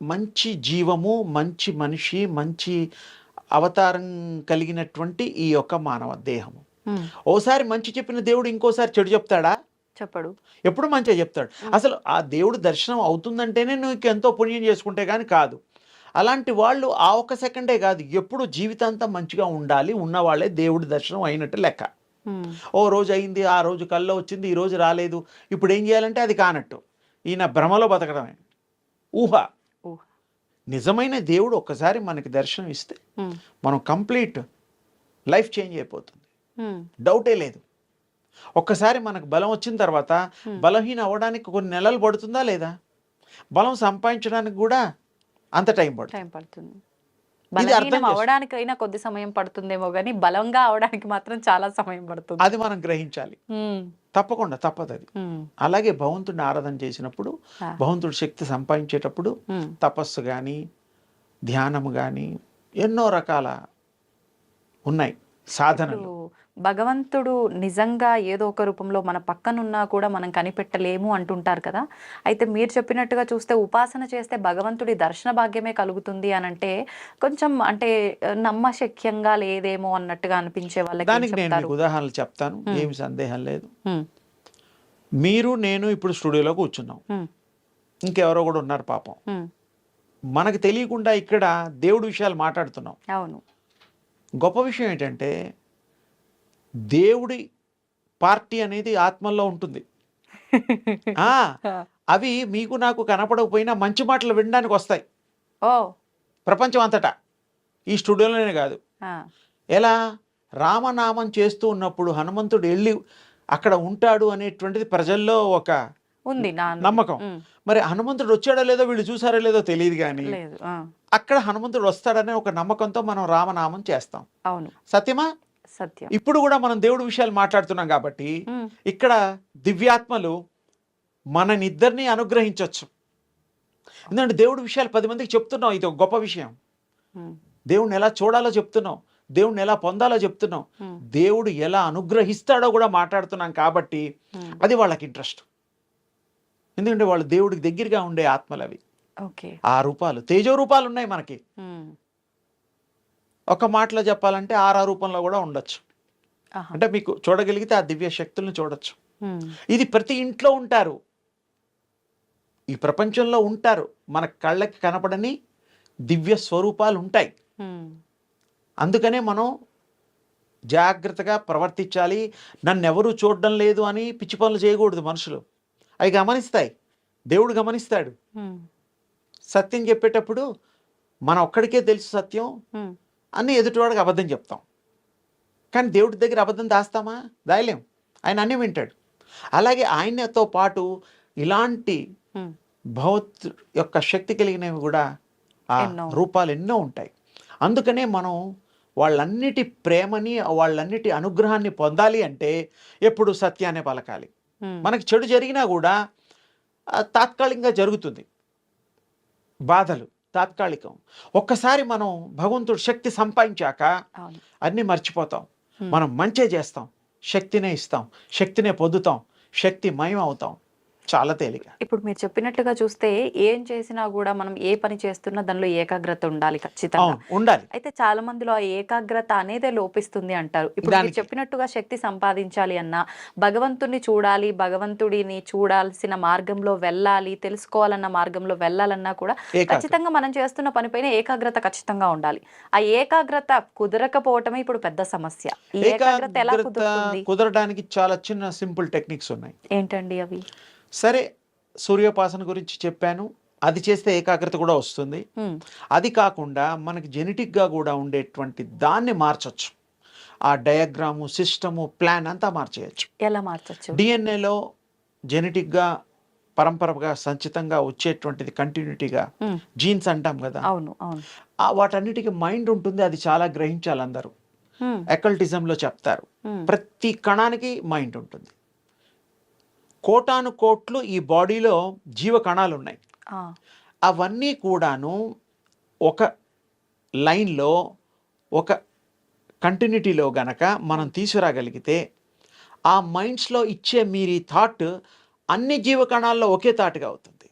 మంచి జీవము, మంచి మనిషి, మంచి అవతారం కలిగినటువంటి ఈ యొక్క మానవ దేహము. హ్మ్. ఓసారి మంచి చెప్పిన దేవుడు ఇంకోసారి చెడు చెప్తాడా? చెప్పడు. ఎప్పుడు మంచిగా చెప్తాడు. అసలు ఆ దేవుడు దర్శనం అవుతుందంటేనే నువ్వు ఎంతో పుణ్యం చేసుకుంటే కానీ కాదు. అలాంటి వాళ్ళు ఆ ఒక్క సెకండే కాదు, ఎప్పుడు జీవితాంతం మంచిగా ఉండాలి, ఉన్నవాళ్ళే దేవుడి దర్శనం అయినట్టు లెక్క. హ్మ్. ఓ రోజు అయింది, ఆ రోజు కల్లో వచ్చింది, ఈ రోజు రాలేదు, ఇప్పుడు ఏం చేయాలంటే అది కానట్టు. ఈయన భ్రమలో బతకడమే, ఊహ. ఊహ. నిజమైన దేవుడు ఒక్కసారి మనకి దర్శనం ఇస్తే హ్మ్. మనం కంప్లీట్ లైఫ్ చేంజ్ అయిపోతుంది, హ్మ్. డౌటే లేదు. ఒక్కసారి మనకు బలం వచ్చిన తర్వాత బలహీన అవ్వడానికి కొన్ని నెలలు పడుతుందా లేదా? బలం సంపాదించడానికి కూడా అంత టైం పడుతుంది. టైం పడుతుంది. ఇది అర్థం బలహీనం అవ్వడానికైనా కొద్ది సమయం పడుతుందేమో గానీ, బలంగా అవ్వడానికి మాత్రం చాలా సమయం పడుతుంది. అది మనం గ్రహించాలి. హ్మ్. తప్పకుండా తప్పదు అది. హ్మ్. అలాగే భగవంతుడిని ఆరాధన చేసినప్పుడు, ఆ. భగవంతుడి శక్తి సంపాదించేటప్పుడు హ్మ్. తపస్సు కానీ, ధ్యానము కానీ ఎన్నో రకాల ఉన్నాయి ఇప్పుడు సాధనలు. భగవంతుడు నిజంగా ఏదో ఒక రూపంలో మన పక్కనున్నా కూడా మనం కనిపెట్టలేము అంటుంటారు కదా! అయితే మీరు చెప్పినట్టుగా చూస్తే ఉపాసన చేస్తే భగవంతుడి దర్శన భాగ్యమే కలుగుతుంది అనంటే కొంచెం అంటే నమ్మశక్యంగా లేదేమో అన్నట్టుగా అనిపించే వాళ్ళకి ఏం దానికి నేను చెప్తారు? మీకు ఉదాహరణలు చెప్తాను, హ్మ్. ఏమి సందేహం లేదు. హ్మ్. మీరు నేను ఇప్పుడు స్టూడియోలో కూర్చున్నాం, హ్మ్. ఇంకెవరో కూడా ఉన్నారు పాపం. హ్మ్. మనకు తెలియకుండా ఇక్కడ దేవుడి విషయాలు మాట్లాడుతున్నాం. అవును. గొప్ప విషయం ఏంటంటే దేవుడి పార్టీ అనేది ఆత్మల్లో ఉంటుంది. ఆ, అవి మీకు నాకు కనపడకపోయినా మంచి మాటలు వినడానికి వస్తాయి ఓ. ప్రపంచం అంతటా, ఈ స్టూడియోలోనే కాదు. ఆ. ఎలా? రామనామం చేస్తూ ఉన్నప్పుడు హనుమంతుడు వెళ్ళి అక్కడ ఉంటాడు అనేటువంటిది ప్రజల్లో ఒక ఉంది నా నమ్మకం. హ్మ్. మరి హనుమంతుడు వచ్చాడో లేదో వీళ్ళు చూసారో లేదో తెలియదు కానీ లేదు. ఆ. అక్కడ హనుమంతుడు వస్తాడనే ఒక నమ్మకంతో మనం రామనామం చేస్తాం. అవును. సత్యమా? సత్యం. ఇప్పుడు కూడా మనం దేవుడి విషయాలు మాట్లాడుతున్నాం కాబట్టి హ్మ్. ఇక్కడ దివ్యాత్మలు మననిద్దరిని అనుగ్రహించవచ్చు. ఎందుకంటే దేవుడి విషయాలు 10 మందికి చెప్తున్నాం, ఇది ఒక గొప్ప విషయం. హ్మ్. దేవుడిని ఎలా చూడాలో చెప్తున్నాం, దేవుడిని ఎలా పొందాలో చెప్తున్నాం, హ్మ్. దేవుడు ఎలా అనుగ్రహిస్తాడో కూడా మాట్లాడుతున్నాం కాబట్టి హ్మ్. అది వాళ్ళకి ఇంట్రెస్ట్. ఎందుకంటే వాళ్ళు దేవుడికి దగ్గరగా ఉండే ఆత్మలు అవి. ఓకే. ఆ రూపాలు తేజో రూపాలు ఉన్నాయి మనకి. హ్మ్. ఒక మాటలో చెప్పాలంటే ఆరా రూపంలో కూడా ఉండొచ్చు. ఆహా. అంటే మీకు చూడగలిగితే ఆ దివ్య శక్తులను చూడొచ్చు. హ్మ్. ఇది ప్రతి ఇంట్లో ఉంటారు, ఈ ప్రపంచంలో ఉంటారు. మన కళ్ళకి కనపడని దివ్య స్వరూపాలు ఉంటాయి. హ్మ్. అందుకనే మనం జాగ్రత్తగా ప్రవర్తించాలి. నన్నెవరూ చూడడం లేదు అని పిచ్చి పనులు చేయకూడదు మనుషులు. అవి గమనిస్తాయి, దేవుడు గమనిస్తాడు. హ్మ్. సత్యం చెప్పేటప్పుడు మన ఒక్కడికే తెలుసు సత్యం హ్మ్. అని ఎదుటివాడికి అబద్ధం చెప్తాం. కానీ దేవుడి దగ్గర అబద్ధం దాస్తామా? దాయలేం. ఆయన అన్నీ వింటాడు. అలాగే ఆయనతో పాటు ఇలాంటి హ్మ్. భగవత్ యొక్క శక్తి కలిగినవి కూడా ఆ ఎన్నో. రూపాలు ఎన్నో ఉంటాయి. అందుకనే మనం వాళ్ళన్నిటి ప్రేమని, వాళ్ళన్నిటి అనుగ్రహాన్ని పొందాలి అంటే ఎప్పుడు సత్యాన్ని పలకాలి. హ్మ్. మనకి చెడు జరిగినా కూడా తాత్కాలికంగా జరుగుతుంది, బాధలు తాత్కాలికం. ఒక్కసారి మనం భగవంతుడు శక్తి సంపాదించాక అవును. అన్నీ మర్చిపోతాం. హ్మ్. మనం మంచే చేస్తాం, శక్తినే ఇస్తాం, శక్తినే పొందుతాం, శక్తిమయం అవుతాం. చాలా తేలిక. ఇప్పుడు మీరు చెప్పినట్టుగా చూస్తే ఏం చేసినా కూడా మనం ఏ పని చేస్తున్నా దానిలో ఏకాగ్రత ఉండాలి ఖచ్చితంగా. అవును, ఉండాలి. అయితే చాలా మందిలో ఆ ఏకాగ్రత అనేదే లోపిస్తుంది అంటారు. ఇప్పుడు మీరు దానికి చెప్పినట్టుగా శక్తి సంపాదించాలి అన్నా, భగవంతుడిని చూడాలి, భగవంతుడిని చూడాల్సిన మార్గంలో వెళ్ళాలి, తెలుసుకోవాలన్న మార్గంలో వెళ్ళాలన్నా కూడా ఏకాగ్రత. ఖచ్చితంగా మనం చేస్తున్న పనిపైన ఏకాగ్రత ఖచ్చితంగా ఉండాలి. ఆ ఏకాగ్రత కుదరకపోవటమే ఇప్పుడు పెద్ద సమస్య. ఈ ఏకాగ్రత ఎలా ఏకాగ్రత కుదురుతుంది? కుదరడానికి చాలా చిన్న సింపుల్ టెక్నిక్స్ ఉన్నాయి. ఏంటండి అవి? సరే, సూర్యోపాసన గురించి చెప్పాను, అది చేస్తే ఏకాగ్రత కూడా వస్తుంది. హ్మ్. అది కాకుండా మనకి జెనెటిక్గా కూడా ఉండేటువంటి దాన్ని మార్చొచ్చు. ఆ డయాగ్రాము, సిస్టము, ప్లాన్ అంతా మార్చేయచ్చు. ఎలా మార్చొచ్చు? డిఎన్ఏలో జెనెటిక్గా పరంపరగా సంచితంగా వచ్చేటువంటిది కంటిన్యూటీగా ఉమ్, జీన్స్ అంటాం కదా, అవును అవును. వాటన్నిటికీ మైండ్ ఉంటుంది. అది చాలా గ్రహించాలి అందరూ. ఉమ్, ఎకల్టిజంలో చెప్తారు ఉమ్, ప్రతి కణానికి మైండ్ ఉంటుంది. కోటాను కోట్లు ఈ బాడీలో జీవ కణాలు ఉన్నాయి. ఆ, అవన్నీ కూడాను ఒక లైన్లో ఒక కంటిన్యూటీలో గనక మనం తీసుకురాగలిగితే ఆ మైండ్స్లో ఇచ్చే మీరు థాట్ అన్ని జీవ కణాల్లో ఒకే థాట్గా అవుతుంది.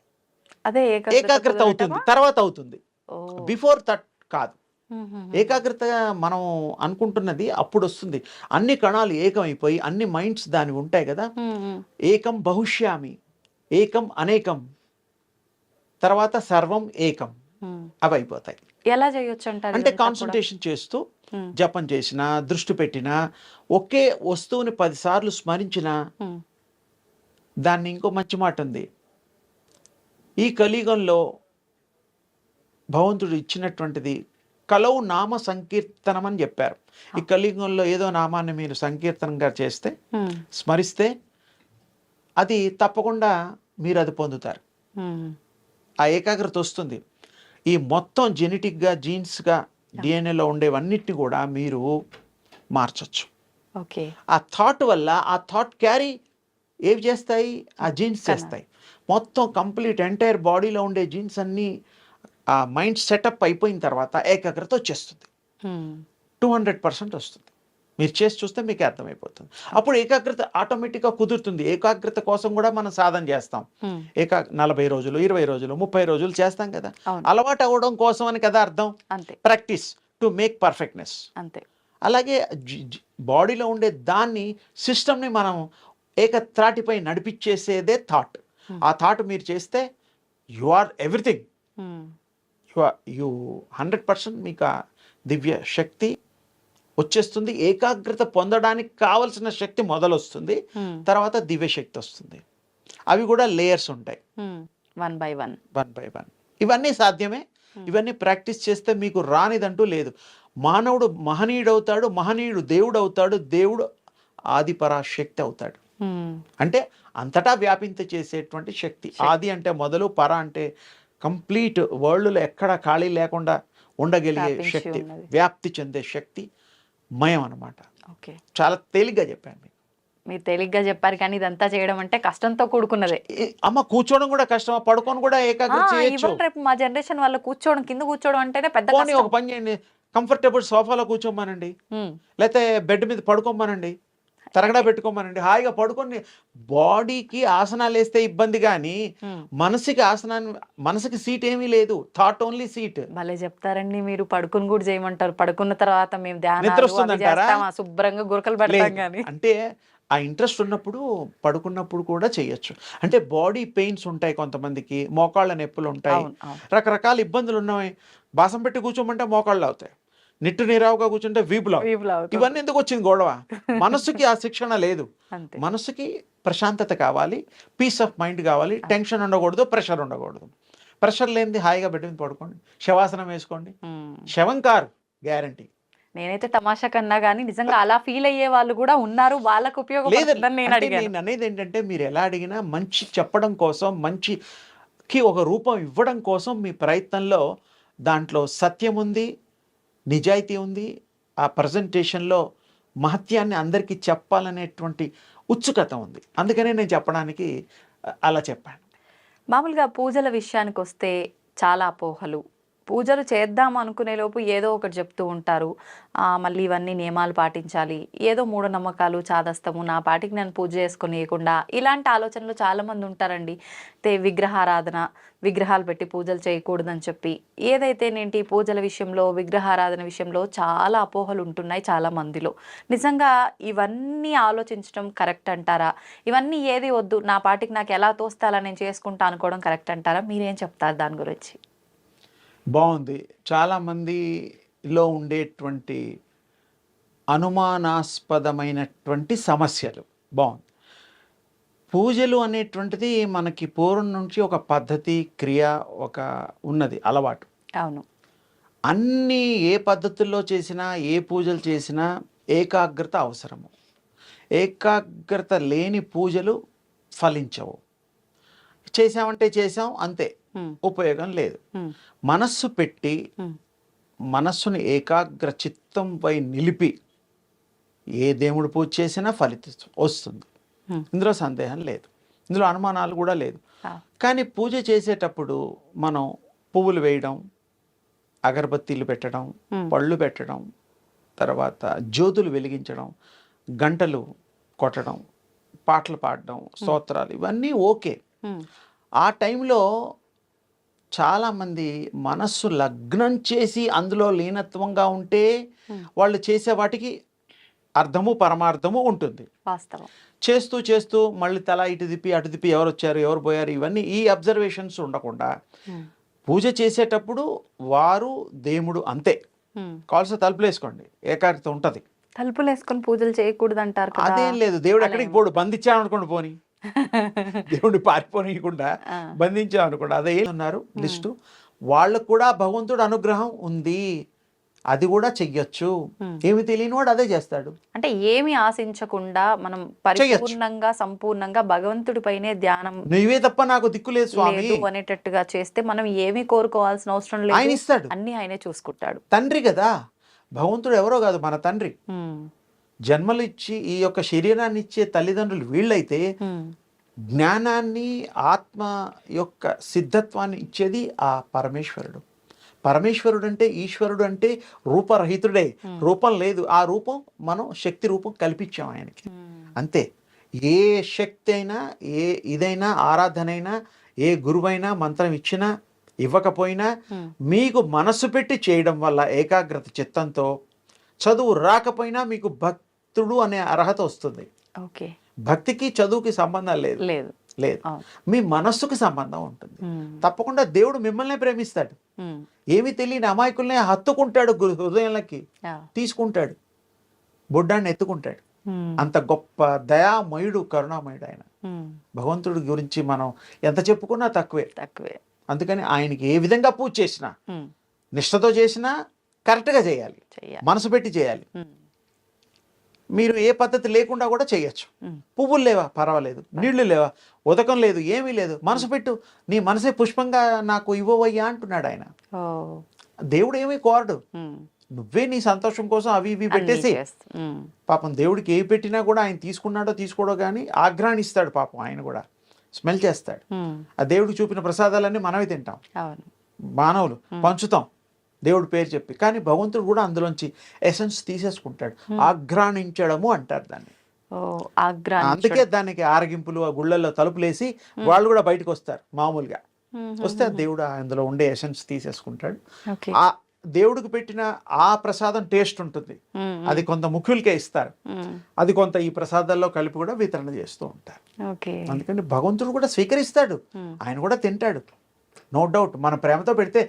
అదే ఏకాగ్రత అవుతుంది, కుదరటమా? తర్వాత అవుతుంది. ఓ, బిఫోర్ థాట్ కాదు. ఉమ్, ఉమ్, ఉమ్, ఏకాగ్రత మనం అనుకుంటున్నది అప్పుడు వస్తుంది. అన్ని కణాలు ఏకమైపోయి అన్ని మైండ్స్ దాని ఉంటాయి కదా. ఉమ్, ఉమ్, ఏకం బహుష్యామి, ఏకం అనేకం, తర్వాత సర్వం ఏకం, ఉమ్. అవి అయిపోతాయి. ఎలా చేయొచ్చు అంటారు అంటే ఇదంతా కూడా? కాన్సన్ట్రేషన్ చేస్తూ ఉమ్, జపం చేసినా, దృష్టి పెట్టినా, ఒకే వస్తువుని 10 సార్లు స్మరించినా. ఉమ్, దాన్ని ఇంకో మంచి మాట ఉంది. ఈ కలియుగంలో భగవంతుడు ఇచ్చినటువంటిది కలవు నామ సంకీర్తనం అని చెప్పారు. ఈ కలియుగంలో ఏదో నామాన్ని మీరు సంకీర్తనంగా చేస్తే, ఉమ్, స్మరిస్తే అది తప్పకుండా మీరు అది పొందుతారు. ఉమ్, ఆ ఏకాగ్రత వస్తుంది. ఈ మొత్తం జెనెటిక్గా జీన్స్గా డిఎన్ఏలో ఉండేవన్నిటిని కూడా మీరు మార్చచ్చు. ఓకే. ఆ థాట్ వల్ల ఆ థాట్ క్యారీ ఏవి చేస్తాయి, ఆ జీన్స్ చేస్తాయి. మొత్తం కంప్లీట్ ఎంటైర్ బాడీలో ఉండే జీన్స్ అన్నీ ఆ మైండ్ సెటప్ అయిపోయిన తర్వాత ఏకాగ్రత వచ్చేస్తుంది. ఉమ్, 200% వస్తుంది. మీరు చేసి చూస్తే మీకు అర్థమైపోతుంది. అప్పుడు ఏకాగ్రత ఆటోమేటిక్గా కుదురుతుంది. ఏకాగ్రత కోసం కూడా మనం సాధన చేస్తాం. ఉమ్, 40 రోజులు, 20 రోజులు, 30 రోజులు చేస్తాం కదా. అవును. అలవాటు అవ్వడం కోసం అని కదా అర్థం. అంతే ప్రాక్టీస్ టు మేక్ పర్ఫెక్ట్నెస్. అంతే. అలాగే బాడీలో ఉండే దాన్ని సిస్టమ్ని మనం ఏకత్రాటిపై నడిపించేసేదే థాట్. ఆ థాట్ మీరు చేస్తే you are everything. Um, you 100% మీకు ఆ దివ్య శక్తి వచ్చేస్తుంది. ఏకాగ్రత పొందడానికి కావలసిన శక్తి మొదలొస్తుంది, ఉమ్, తర్వాత దివ్య శక్తి వస్తుంది. అవి కూడా లేయర్స్ ఉంటాయి, ఉమ్, 1 by 1. 1 by 1. ఇవన్నీ సాధ్యమే. ఇవన్నీ ప్రాక్టీస్ చేస్తే మీకు రానిదంటూ లేదు. మానవుడు మహనీయుడు అవుతాడు, మహనీయుడు దేవుడు అవుతాడు, దేవుడు ఆదిపరాశక్తి అవుతాడు. ఉమ్, అంటే అంతటా వ్యాపింత చేసేటువంటి శక్తి. ఆది అంటే మొదలు, పర అంటే కంప్లీట్ వరల్డ్లో ఎక్కడ ఖాళీ లేకుండా ఉండగలిగే వ్యాపించి శక్తి, ఉన్నది. వ్యాప్తి చెందే శక్తి మయం అన్నమాట. ఓకే. చాలా తేలిగ్గా చెప్పాను మీకు. మీరు తేలిగ్గా చెప్పారు, కానీ ఇదంతా చేయడం అంటే కష్టంతో కూడుకున్నదే. అమ్మ కూర్చోవడం కూడా కష్టమా, పడుకొని కూడా ఏకాగ్రత చేయొచ్చు. ఇవాళ రేపు మా జనరేషన్ వాళ్ళు కూర్చోవడం, కింద కూర్చోవడం అంటేనే పెద్ద పోనీ కష్టం. ఒక పని చేయండి, కంఫర్టబుల్ సోఫాలో కూర్చోమనండి, ఉమ్, లేకపోతే బెడ్ మీద పడుకోమనండి, తరగడా పెట్టుకోమనండి, హాయిగా పడుకొని. బాడీకి ఆసనాలు వేస్తే ఇబ్బంది, కానీ ఉమ్. మనసుకి సీట్ ఏమీ లేదు. Thought only seat. భలే చెప్తారండి మీరు. పడుకుని కూడా చేయమంటారు. పడుకున్న తర్వాత మేము నిద్ర ధ్యానాలు వస్తుంది అవి అంటారా? చేస్తాం, శుభ్రంగా గురకలు పెడతాం. లేదు. కానీ అంటే ఆ ఇంట్రెస్ట్ ఉన్నప్పుడు పడుకున్నప్పుడు కూడా చేయొచ్చు. అంటే బాడీ పెయిన్స్ ఉంటాయి కొంతమందికి, మోకాళ్ళ నొప్పులు ఉంటాయి, అవును అవును. రకరకాల ఇబ్బందులు ఉన్నాయి. బాసం పెట్టి కూర్చోమంటే మోకాళ్ళు అవుతాయి, నిట్టు నీరావుగా కూర్చుంటే వీపులు అవుతాయి. వీపులు అవుతుంది. ఇవన్నీ ఎందుకు వచ్చింది గొడవ? మనసుకి ఆ శిక్షణ లేదు. అంతే. మనసుకి ప్రశాంతత కావాలి, పీస్ ఆఫ్ మైండ్ కావాలి. టెన్షన్ ఉండకూడదు, ప్రెషర్ ఉండకూడదు. ప్రెషర్ లేనిది హాయిగా బెడ్ మీద పడుకోండి, శవాసనం వేసుకోండి. ఉమ్. శవం కారు గ్యారంటీ. నేనైతే తమాషా కన్నా కానీ నిజంగా అలా ఫీల్ అయ్యే వాళ్ళు కూడా ఉన్నారు. వాళ్ళకు లేదు, ఉపయోగపడుతుందని నేను అంటే అడిగాను. నేను అనేది ఏంటంటే, మీరు ఎలా అడిగినా మంచి చెప్పడం కోసం, మంచికి ఒక రూపం ఇవ్వడం కోసం మీ ప్రయత్నంలో దాంట్లో సత్యం ఉంది, నిజాయితీ ఉంది. ఆ ప్రజెంటేషన్లో మహత్యాన్ని అందరికీ చెప్పాలనేటువంటి ఉత్సుకత ఉంది. అందుకనే నేను చెప్పడానికి అలా చెప్పాను. మామూలుగా పూజల విషయానికి వస్తే చాలా అపోహలు. పూజలు చేద్దాం అనుకునే లోపు ఏదో ఒకటి చెప్తూ ఉంటారు. మళ్ళీ ఇవన్నీ నియమాలు పాటించాలి, ఏదో మూఢనమ్మకాలు, చాదస్తము, నా పాటికి నేను పూజ చేసుకునేయకుండా, ఇలాంటి ఆలోచనలు చాలామంది ఉంటారండి. విగ్రహారాధన, విగ్రహాలు పెట్టి పూజలు చేయకూడదని చెప్పి, ఏదైతే నేంటి పూజల విషయంలో, విగ్రహారాధన విషయంలో చాలా అపోహలు ఉంటున్నాయి చాలా మందిలో. నిజంగా ఇవన్నీ ఆలోచించడం కరెక్ట్ అంటారా? ఇవన్నీ ఏది వద్దు, నా పాటికి నాకు ఎలా తోస్తాలా నేను చేసుకుంటా అనుకోవడం కరెక్ట్ అంటారా? మీరేం చెప్తారు దాని గురించి? బాగుంది. చాలామందిలో ఉండేటువంటి అనుమానాస్పదమైనటువంటి సమస్యలు. బాగుంది. పూజలు అనేటువంటిది మనకి పూర్వం నుంచి ఒక పద్ధతి, క్రియ, ఒక ఉన్నది అలవాటు. అవును. అన్నీ ఏ పద్ధతుల్లో చేసినా, ఏ పూజలు చేసినా ఏకాగ్రత అవసరము. ఏకాగ్రత లేని పూజలు ఫలించవు. చేసామంటే చేసాం అంతే, ఉమ్, ఉపయోగం లేదు. ఉమ్, మనస్సు పెట్టి ఉమ్, మనస్సుని ఏకాగ్ర చిత్తంపై నిలిపి ఏ దేవుడు పూజ చేసినా ఫలితం వస్తుంది. ఉమ్. ఇందులో సందేహం లేదు, ఇందులో అనుమానాలు కూడా లేదు. ఆ, కానీ పూజ చేసేటప్పుడు మనం పువ్వులు వేయడం, అగరబత్తీలు పెట్టడం, ఉమ్, పళ్ళు పెట్టడం, తర్వాత జ్యోతులు వెలిగించడం, గంటలు కొట్టడం, పాటలు పాడడం, స్తోత్రాలు, ఇవన్నీ ఓకే. ఉమ్, ఆ టైంలో చాలామంది మనస్సు లగ్నం చేసి అందులో లీనత్వంగా ఉంటే వాళ్ళు చేసే వాటికి అర్థము పరమార్థము ఉంటుంది. వాస్తవం. చేస్తూ చేస్తూ మళ్ళీ తల ఇటు తిప్పి అటు తిప్పి ఎవరు వచ్చారు ఎవరు పోయారు ఇవన్నీ ఈ అబ్జర్వేషన్స్ ఉండకుండా ఉమ్, పూజ చేసేటప్పుడు వారు దేవుడు అంతే. ఉమ్. కాల్సిన తలుపులు వేసుకోండి, ఏకాగ్రత ఉంటుంది. తలుపులు వేసుకొని పూజలు చేయకూడదు అంటారు కదా. అదేం లేదు, దేవుడు ఎక్కడికి పోడు, బంధించామనుకోండి పోని, దేవుడిని పారిపోనీయకుండా ఆ, బంధించామనుకోండి, అదే ఉన్నారు లిస్టు. వాళ్ళకు కూడా భగవంతుడు అనుగ్రహం ఉంది, అది కూడా చెయ్యొచ్చు. ఏమి తెలియని వాడు అదే చేస్తాడు. అంటే ఏమి ఆశించకుండా మనం పరిపూర్ణంగా సంపూర్ణంగా భగవంతుడి పైనే ధ్యానం నువ్వే తప్ప నాకు దిక్కు లేదు స్వామి లేదు అనేటట్టుగా చేస్తే మనం ఏమీ కోరుకోవాల్సిన అవసరం ఆయన లేదు, ఇస్తాడు. అన్ని ఆయనే చూసుకుంటాడు. తండ్రి కదా, భగవంతుడు ఎవరో కాదు, మన తండ్రి. ఉమ్, జన్మలు ఇచ్చి ఈ యొక్క శరీరాన్ని ఇచ్చే తల్లిదండ్రులు వీళ్ళైతే ఉమ్, జ్ఞానాన్ని ఆత్మ యొక్క సిద్ధత్వాన్ని ఇచ్చేది ఆ పరమేశ్వరుడు. పరమేశ్వరుడు అంటే ఈశ్వరుడు అంటే రూపరహితుడే, రూపం లేదు. ఆ రూపం మనం శక్తి రూపం కల్పించాం ఆయనకి, అంతే. ఏ శక్తి అయినా ఏ ఇదైనా ఆరాధనైనా ఏ గురువైనా మంత్రం ఇచ్చినా ఇవ్వకపోయినా మీకు మనసు పెట్టి చేయడం వల్ల ఏకాగ్రత చిత్తంతో చదువు రాకపోయినా మీకు భక్తుడు అనే అర్హత వస్తుంది. ఓకే. భక్తికి చదువుకి సంబంధం లేదు, లేదు. లేదు. అవును. మీ మనస్సుకు సంబంధం ఉంటుంది. ఉమ్, తప్పకుండా దేవుడు మిమ్మల్ని ప్రేమిస్తాడు. ఉమ్, ఏమీ తెలియని అమాయకుల్ని హత్తుకుంటాడు, హృదయాలకి ఆ, తీసుకుంటాడు, బొడ్డాన్ని ఎత్తుకుంటాడు. ఉమ్, అంత గొప్ప దయామయుడు, కరుణామయుడు ఆయన. ఉమ్, భగవంతుడి గురించి మనం ఎంత చెప్పుకున్నా తక్కువే. తక్కువే. అందుకని ఆయనకి ఏ విధంగా పూజ చేసినా ఉమ్, నిష్ఠతో చేసినా కరెక్ట్గా చేయాలి, చెయ్యాలి. మనసు పెట్టి చేయాలి. ఉమ్, మీరు ఏ పద్ధతి లేకుండా కూడా చేయొచ్చు. ఉమ్, పువ్వులు లేవా పర్వాలేదు, నీళ్లు లేవా, ఉదకం లేదు, ఏమీ లేదు, మనసు పెట్టు, నీ మనసే పుష్పంగా నాకు ఇవ్వవయ్యా అంటున్నాడు ఆయన. ఓ, దేవుడు ఏమీ కోరడు, ఉమ్, నువ్వే నీ సంతోషం కోసం అవి ఇవి అన్నీ పెట్టేసి. చేస్తా. ఉమ్, పాపం దేవుడికి ఏ పెట్టినా కూడా ఆయన తీసుకున్నాడో తీసుకోడో కానీ ఆగ్రహణిస్తాడు పాపం, ఆయన కూడా స్మెల్ చేస్తాడు. ఉమ్, ఆ దేవుడికి చూపిన ప్రసాదాలన్నీ మనమే తింటాం, అవును. మానవులు పంచుతాం దేవుడి పేరు చెప్పి. కానీ భగవంతుడు కూడా అందులోంచి ఎసెన్స్ తీసేసుకుంటాడు. ఆగ్రాణించడము అంటారు దాన్ని. ఓ, ఆగ్రా. అందుకే దానికి ఆరగింపులు, ఆ గుళ్ళల్లో తలుపులేసి వాళ్ళు కూడా బయటకు వస్తారు. మామూలుగా వస్తే ఆ దేవుడు అందులో ఉండే ఎసెన్స్ తీసేసుకుంటాడు. ఓకే. ఆ దేవుడికి పెట్టిన ఆ ప్రసాదం టేస్ట్ ఉంటుంది, ఉమ్, అది కొంత ముఖ్యులకే ఇస్తారు, ఉమ్, అది కొంత ఈ ప్రసాదాల్లో కలిపి కూడా వితరణ చేస్తూ ఉంటారు. ఓకే. అందుకని భగవంతుడు కూడా స్వీకరిస్తాడు, ఉమ్, ఆయన కూడా తింటాడు, నో డౌట్. మన ప్రేమతో పెడితే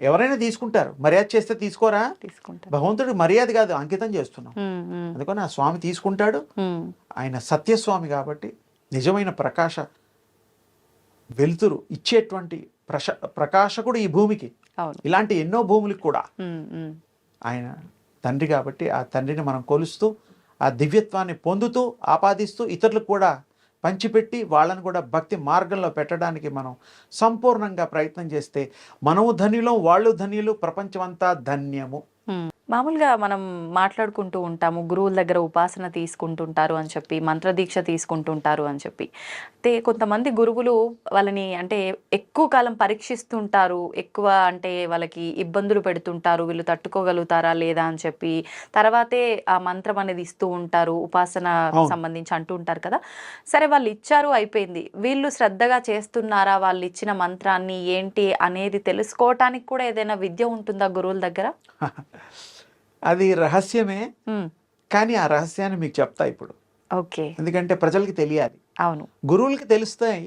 ఎవరైనా తీసుకుంటారు, మర్యాద చేస్తే తీసుకోరా. తీసుకుంటా. భగవంతుడికి మర్యాద కాదు, అంకితం చేస్తున్నాం. ఉమ్, ఉమ్, అందుకని ఆ స్వామి తీసుకుంటాడు. ఉమ్, ఆయన సత్యస్వామి కాబట్టి నిజమైన ప్రకాశ వెలుతురు ఇచ్చేటువంటి ప్రకాశకుడు ఈ భూమికి. అవును. ఇలాంటి ఎన్నో భూములకు కూడా ఉమ్, ఉమ్, ఆయన తండ్రి కాబట్టి ఆ తండ్రిని మనం కొలుస్తూ ఆ దివ్యత్వాన్ని పొందుతూ ఆపాదిస్తూ ఇతరులకు కూడా పంచిపెట్టి వాళ్ళని కూడా భక్తి మార్గంలో పెట్టడానికి మనం సంపూర్ణంగా ప్రయత్నం చేస్తే మనము ధన్యులం, వాళ్ళు ధన్యులు, ప్రపంచమంతా ధన్యము. ఉమ్. మామూలుగా మనం మాట్లాడుకుంటూ ఉంటాము, గురువుల దగ్గర ఉపాసన తీసుకుంటుంటారు అని చెప్పి, మంత్రదీక్ష తీసుకుంటుంటారు అని చెప్పి. అయితే కొంతమంది గురువులు వాళ్ళని అంటే ఎక్కువ కాలం పరీక్షిస్తుంటారు, ఎక్కువ అంటే వాళ్ళకి ఇబ్బందులు పెడుతుంటారు, వీళ్ళు తట్టుకోగలుగుతారా లేదా అని చెప్పి తర్వాతే ఆ మంత్రం అనేది ఇస్తూ ఉంటారు, ఉపాసన సంబంధించి అంటూ ఉంటారు కదా. సరే, వాళ్ళు ఇచ్చారు, అయిపోయింది. వీళ్ళు శ్రద్ధగా చేస్తున్నారా వాళ్ళు ఇచ్చిన మంత్రాన్ని ఏంటి అనేది తెలుసుకోవటానికి కూడా ఏదైనా విద్య ఉంటుందా గురువుల దగ్గర? అది రహస్యమే, ఉమ్, కానీ ఆ రహస్యాన్ని మీకు చెప్తా ఇప్పుడు. ఓకే. ఎందుకంటే ప్రజలకి తెలియాలి. అవును. గురువులకి తెలుస్తాయి,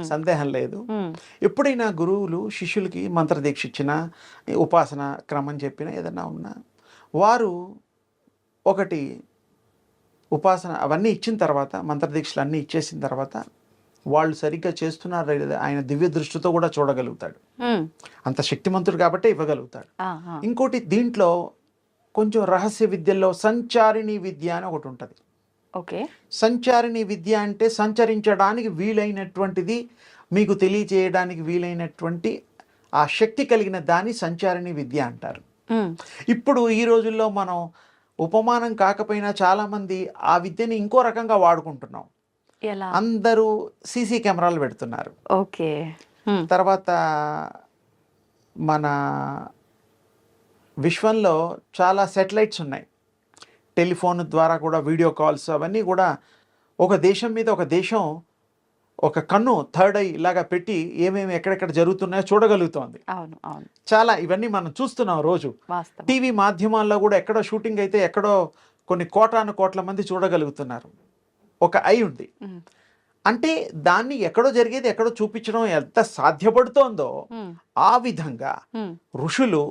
సందేహం లేదు. ఉమ్, ఎప్పుడైనా గురువులు శిష్యులకి మంత్రదీక్ష ఇచ్చినా, ఉపాసన క్రమం చెప్పినా, ఏదన్నా ఉన్నా వారు ఒకటి ఉపాసన అవన్నీ ఇచ్చిన తర్వాత, మంత్రదీక్షలు అన్నీ ఇచ్చేసిన తర్వాత వాళ్ళు సరిగ్గా చేస్తున్నారా లేదా ఆయన దివ్య దృష్టితో కూడా చూడగలుగుతాడు. ఉమ్, అంత శక్తిమంతుడు కాబట్టే ఇవ్వగలుగుతాడు. ఆహా. ఇంకోటి దీంట్లో కొంచెం రహస్య విద్యల్లో సంచారిణి విద్య అని ఒకటి ఉంటుంది. ఓకే. సంచారిణి విద్య అంటే సంచరించడానికి వీలైనటువంటిది, మీకు తెలియజేయడానికి వీలైనటువంటి ఆ శక్తి కలిగిన దాన్ని సంచారిణి విద్య అంటారు. ఇప్పుడు ఈ రోజుల్లో మనం ఉపమానం కాకపోయినా చాలామంది ఆ విద్యని ఇంకో రకంగా వాడుకుంటున్నాం. ఎలా? అందరూ సీసీ కెమెరాలు పెడుతున్నారు. ఓకే. తర్వాత మన విశ్వంలో చాలా సెటిలైట్స్ ఉన్నాయి. టెలిఫోన్ ద్వారా కూడా వీడియో కాల్స్ అవన్నీ కూడా ఒక దేశం మీద ఒక దేశం ఒక కన్ను థర్డ్ ఐ ఇలాగా పెట్టి ఏమేమి ఎక్కడెక్కడ జరుగుతున్నాయో చూడగలుగుతోంది. అవును, అవును. చాలా ఇవన్నీ మనం చూస్తున్నాం రోజు. వాస్తవం. టీవీ మాధ్యమాల్లో కూడా ఎక్కడో షూటింగ్ అయితే ఎక్కడో కొన్ని కోటాను కోట్ల మంది చూడగలుగుతున్నారు. ఒక ఐ ఉంది అంటే దాన్ని ఎక్కడో జరిగేది ఎక్కడో చూపించడం ఎంత సాధ్యపడుతోందో ఆ విధంగా ఋషులు,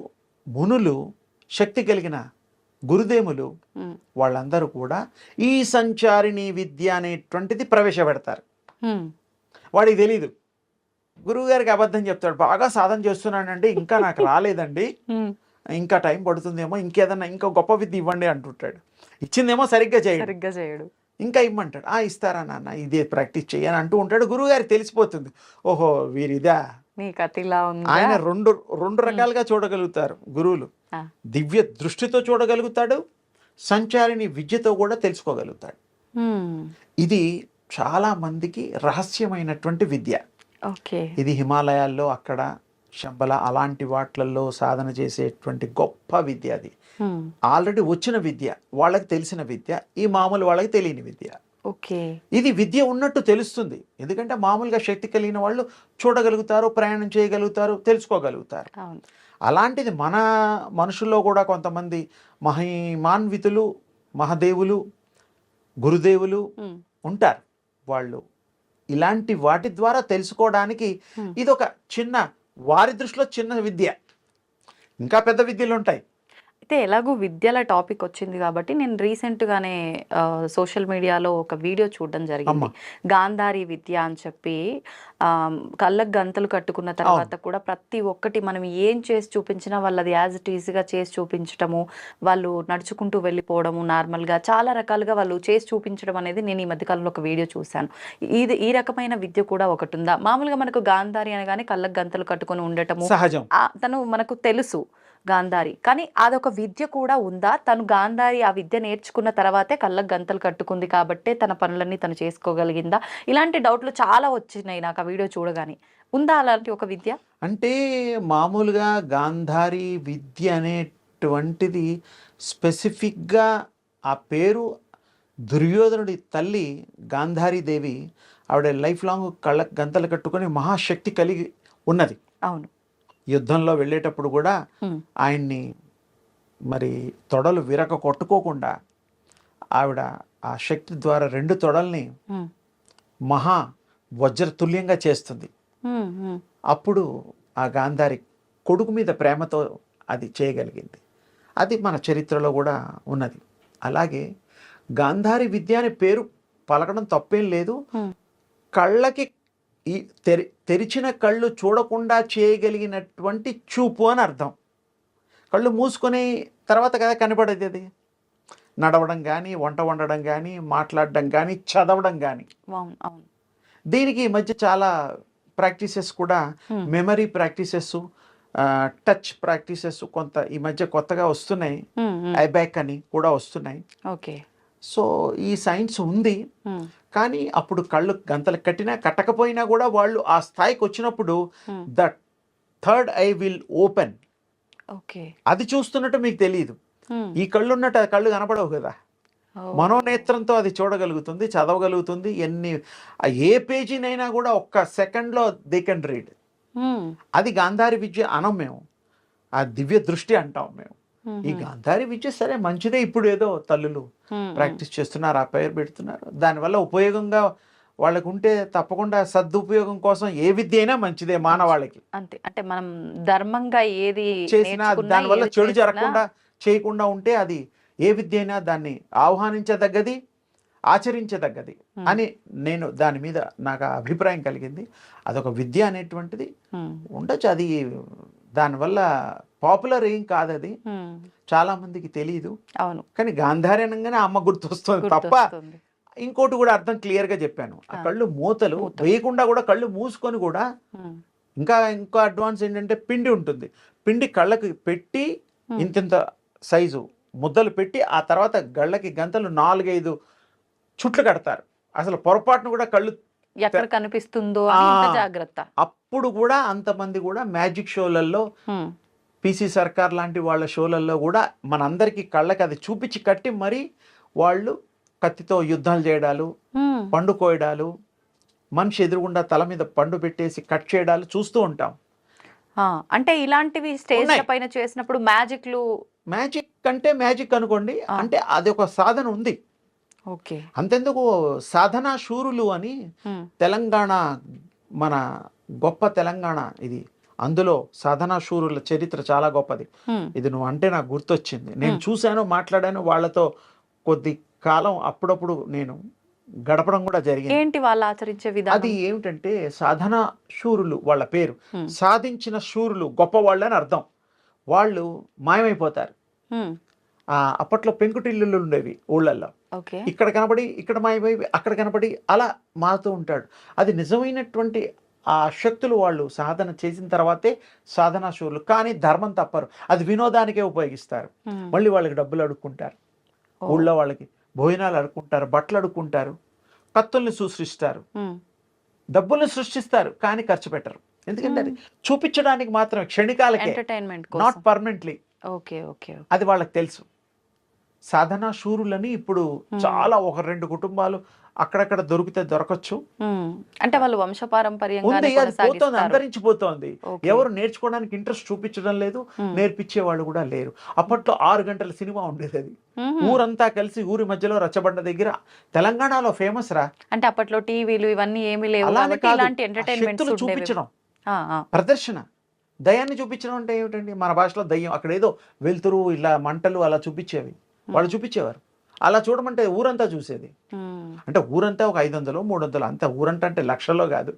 మునులు, శక్తి కలిగిన గురుదేవులు వాళ్ళందరూ కూడా ఈ సంచారిణి విద్య అనేటువంటిది ప్రవేశపెడతారు. వాడికి తెలీదు. గురువు గారికి అబద్ధం చెప్తాడు, బాగా సాధన చేస్తున్నానండి, ఇంకా నాకు రాలేదండి, ఇంకా టైం పడుతుందేమో, ఇంకేదన్నా ఇంకా గొప్ప విద్య ఇవ్వండి అంటుంటాడు. ఇచ్చిందేమో సరిగ్గా చేయడు, ఇంకా ఇమ్మంటాడు. ఇస్తారా నాన్న, ఇదే ప్రాక్టీస్ చేయని అంటూ ఉంటాడు. గురువు గారికి తెలిసిపోతుంది, ఓహో వీరిదా. ఆయన రెండు రకాలుగా చూడగలుగుతారు గురువులు. దివ్య దృష్టితో చూడగలుగుతాడు, సంచారిణి విద్యతో కూడా తెలుసుకోగలుగుతాడు. ఇది చాలా మందికి రహస్యమైనటువంటి విద్య. ఇది హిమాలయాల్లో అక్కడ శంబల అలాంటి వాట్లలో సాధన చేసేటువంటి గొప్ప విద్య. అది ఆల్రెడీ వచ్చిన విద్య, వాళ్ళకి తెలిసిన విద్య, ఈ మామూలు వాళ్ళకి తెలియని విద్య. ఇది విద్య ఉన్నట్టు తెలుస్తుంది, ఎందుకంటే మామూలుగా శక్తి కలిగిన వాళ్ళు చూడగలుగుతారు, ప్రయాణం చేయగలుగుతారు, తెలుసుకోగలుగుతారు. అలాంటిది మన మనుషుల్లో కూడా కొంతమంది మహిమాన్వితులు, మహాదేవులు, గురుదేవులు ఉంటారు. వాళ్ళు ఇలాంటి వాటి ద్వారా తెలుసుకోవడానికి ఇది ఒక చిన్న, వారి దృష్టిలో చిన్న విద్య. ఇంకా పెద్ద విద్యలు ఉంటాయి. అయితే ఎలాగో విద్యల టాపిక్ వచ్చింది కాబట్టి నేను రీసెంట్గానే సోషల్ మీడియాలో ఒక వీడియో చూడడం జరిగింది. గాంధారి విద్య అని చెప్పి కళ్ళకు గంతలు కట్టుకున్న తర్వాత కూడా ప్రతి ఒక్కటి మనం ఏం చేసి చూపించినా వాళ్ళది యాజ్ ఇట్ ఈజ్గా చేసి చూపించడము, వాళ్ళు నడుచుకుంటూ వెళ్ళిపోవడము, నార్మల్గా చాలా రకాలుగా వాళ్ళు చేసి చూపించడం అనేది నేను ఈ మధ్యకాలంలో ఒక వీడియో చూశాను. ఈ రకమైన విద్య కూడా ఒకటి ఉందా? మామూలుగా మనకు గాంధారి అనగానే కళ్ళకు గంతలు కట్టుకొని ఉండటము సహజం, తను మనకు తెలుసు గాంధారి, కానీ అదొక విద్య కూడా ఉందా? తను గాంధారి ఆ విద్య నేర్చుకున్న తర్వాతే కళ్ళకు గంతలు కట్టుకుంది కాబట్టే తన పనులన్నీ తను చేసుకోగలిగిందా? ఇలాంటి డౌట్లు చాలా వచ్చినాయి నాకు ఆ వీడియో చూడగానే. ఉందా అలాంటి ఒక విద్య? అంటే మామూలుగా గాంధారి విద్య అనేటువంటిది స్పెసిఫిక్గా ఆ పేరు దుర్యోధనుడి తల్లి గాంధారీదేవి, ఆవిడ లైఫ్ లాంగ్ కళ్ళకు గంతలు కట్టుకొని మహాశక్తి కలిగి ఉన్నది. అవును. యుద్ధంలో వెళ్ళేటప్పుడు కూడా ఆయన్ని మరి తొడలు విరక కొట్టుకోకుండా ఆవిడ ఆ శక్తి ద్వారా 2 తొడల్ని మహా వజ్రతుల్యంగా చేస్తుంది. అప్పుడు ఆ గాంధారి కొడుకు మీద ప్రేమతో అది చేయగలిగింది. అది మన చరిత్రలో కూడా ఉన్నది. అలాగే గాంధారి విద్య అనే పేరు పలకడం తప్పేం లేదు. కళ్ళకి ఈ తెరిచిన కళ్ళు చూడకుండా చేయగలిగినటువంటి చూపు అని అర్థం. కళ్ళు మూసుకొని తర్వాత కదా కనపడేది. అది నడవడం కానీ, వంట వండడం కానీ, మాట్లాడడం కానీ, చదవడం కానీ. దీనికి ఈ మధ్య చాలా ప్రాక్టీసెస్ కూడా, మెమరీ ప్రాక్టీసెస్, టచ్ ప్రాక్టీసెస్ కొంత ఈ మధ్య కొత్తగా వస్తున్నాయి. ఐబ్యాక్ అని కూడా వస్తున్నాయి. సో ఈ సైన్స్ ఉంది. కానీ అప్పుడు కళ్ళు గంతలు కట్టినా కట్టకపోయినా కూడా వాళ్ళు ఆ స్థాయికి వచ్చినప్పుడు the third I will open. అది చూస్తున్నట్టు మీకు తెలియదు. ఈ కళ్ళు ఉన్నట్టు ఆ కళ్ళు కనపడవు కదా. మనోనేత్రంతో అది చూడగలుగుతుంది, చదవగలుగుతుంది. ఏ పేజీనైనా కూడా ఒక్క సెకండ్లో దే కెన్ రీడ్. అది గాంధారి విద్య అనం మేము, ఆ దివ్య దృష్టి అంటాం మేము. ఈ గాంధారి విద్య సరే మంచిదే, ఇప్పుడు ఏదో తల్లులు ప్రాక్టీస్ చేస్తున్నారు, ఆ పేరు పెడుతున్నారు. దానివల్ల ఉపయోగంగా వాళ్ళకు ఉంటే తప్పకుండా సదుపయోగం కోసం ఏ విద్య అయినా మంచిదే మానవాళికి. అంతే, అంటే మనం ధర్మంగా ఏది చేసినా దానివల్ల చెడు జరగకుండా చేయకుండా ఉంటే అది ఏ విద్య అయినా దాన్ని ఆహ్వానించదగ్గది, ఆచరించదగ్గది అని నేను దాని మీద నాకు అభిప్రాయం కలిగింది. అదొక విద్య అనేటువంటిది ఉండొచ్చు. అది దానివల్ల పాపులర్ ఏం కాదు, అది చాలా మందికి తెలియదు. అవును. కానీ గాంధారి అనగానే అమ్మ గుర్తొస్తుంది తప్ప ఇంకోటి కూడా అర్థం క్లియర్గా చెప్పాను. ఆ కళ్ళు మూతలు వేయకుండా కూడా కళ్ళు మూసుకొని కూడా ఇంకా అడ్వాన్స్ ఏంటంటే పిండి ఉంటుంది. పిండి కళ్ళకి పెట్టి ఇంతింత సైజు ముద్దలు పెట్టి ఆ తర్వాత గళ్ళకి గంతలు 4-5 చుట్లు కడతారు. అసలు పొరపాటును కూడా కళ్ళు ఎక్కడ కనిపిస్తుందో అని ఇంత జాగ్రత్త. అప్పుడు కూడా అంతమంది కూడా మ్యాజిక్ షోలలో పిసి సర్కార్ లాంటి వాళ్ళ షోలలో కూడా మనందరికీ కళ్ళకి అది చూపించి కట్టి మరి వాళ్ళు కత్తితో యుద్ధాలు చేయడాలు, పండు కోయడాలు, మనిషి ఎదురుగుండా తల మీద పండు పెట్టేసి కట్ చేయడాలు చూస్తూ ఉంటాం. అంటే ఇలాంటివి స్టేజ్ పైన చేసినప్పుడు మ్యాజిక్ అంటే మ్యాజిక్ అనుకోండి, అంటే అది ఒక సాధన ఉంది. ఓకే, అంతెందుకు సాధనా శూరులు అని తెలంగాణ, మన గొప్ప తెలంగాణ ఇది, అందులో సాధనా శూరుల చరిత్ర చాలా గొప్పది. ఇది నువ్వు అంటే నాకు గుర్తొచ్చింది. నేను చూశాను, మాట్లాడాను వాళ్ళతో కొద్ది కాలం, అప్పుడప్పుడు నేను గడపడం కూడా జరిగింది. ఏంటి వాళ్ళు ఆచరించే విధానం? అది ఏమిటంటే సాధనా శూరులు, వాళ్ళ పేరు సాధించిన శూరులు, గొప్పవాళ్ళు అని అర్థం. వాళ్ళు మాయమైపోతారు. అప్పట్లో పెంకుటిల్లులు ఉండేవి ఊళ్ళల్లో. ఇక్కడ కనబడి ఇక్కడ మాయమై అక్కడ కనబడి అలా మారుతూ ఉంటాడు. అది నిజమైనటువంటి ఆ శక్తులు వాళ్ళు సాధన చేసిన తర్వాతే సాధనా శూరులు. కానీ ధర్మం తప్పరు, అది వినోదానికే ఉపయోగిస్తారు. మళ్ళీ వాళ్ళకి డబ్బులు అడుక్కుంటారు, ఊళ్ళో వాళ్ళకి భోజనాలు అడుక్కుంటారు, బట్టలు అడుక్కుంటారు, కత్తుల్ని సృష్టిస్తారు, డబ్బుల్ని సృష్టిస్తారు, కానీ ఖర్చు పెట్టరు. ఎందుకంటే అది చూపించడానికి మాత్రం, క్షణికాలకే, నాట్ పర్మనెంట్లీ. అది వాళ్ళకి తెలుసు. సాధనా శూరులని ఇప్పుడు చాలా 1-2 కుటుంబాలు అక్కడక్కడ దొరికితే దొరకచ్చు. అంటే వాళ్ళు వంశపారంపర్యంగా పోతుంది, అంతరించిపోతోంది. ఎవరు నేర్చుకోవడానికి ఇంట్రెస్ట్ చూపించడం లేదు, నేర్పించే వాళ్ళు కూడా లేరు. అప్పట్లో 6 గంటల సినిమా ఉండేది. అది ఊరంతా కలిసి ఊరి మధ్యలో రచ్చబండ దగ్గర, తెలంగాణలో ఫేమస్ రా. అంటే అప్పట్లో టీవీలు ఇవన్నీ ఏమీ లేవు, శక్తులు చూపించడం, ప్రదర్శన, దయాన్ని చూపించడం అంటే ఏమిటండి, మన భాషలో దయ్యం. అక్కడ ఏదో వెలుతురు, ఇలా మంటలు అలా చూపించేవి, వాళ్ళు చూపించేవారు. అలా చూడమంటే ఊరంతా చూసేది. అంటే ఊరంతా ఒక 500-300, అంత ఊరంతా అంటే లక్షల్లో కాదు.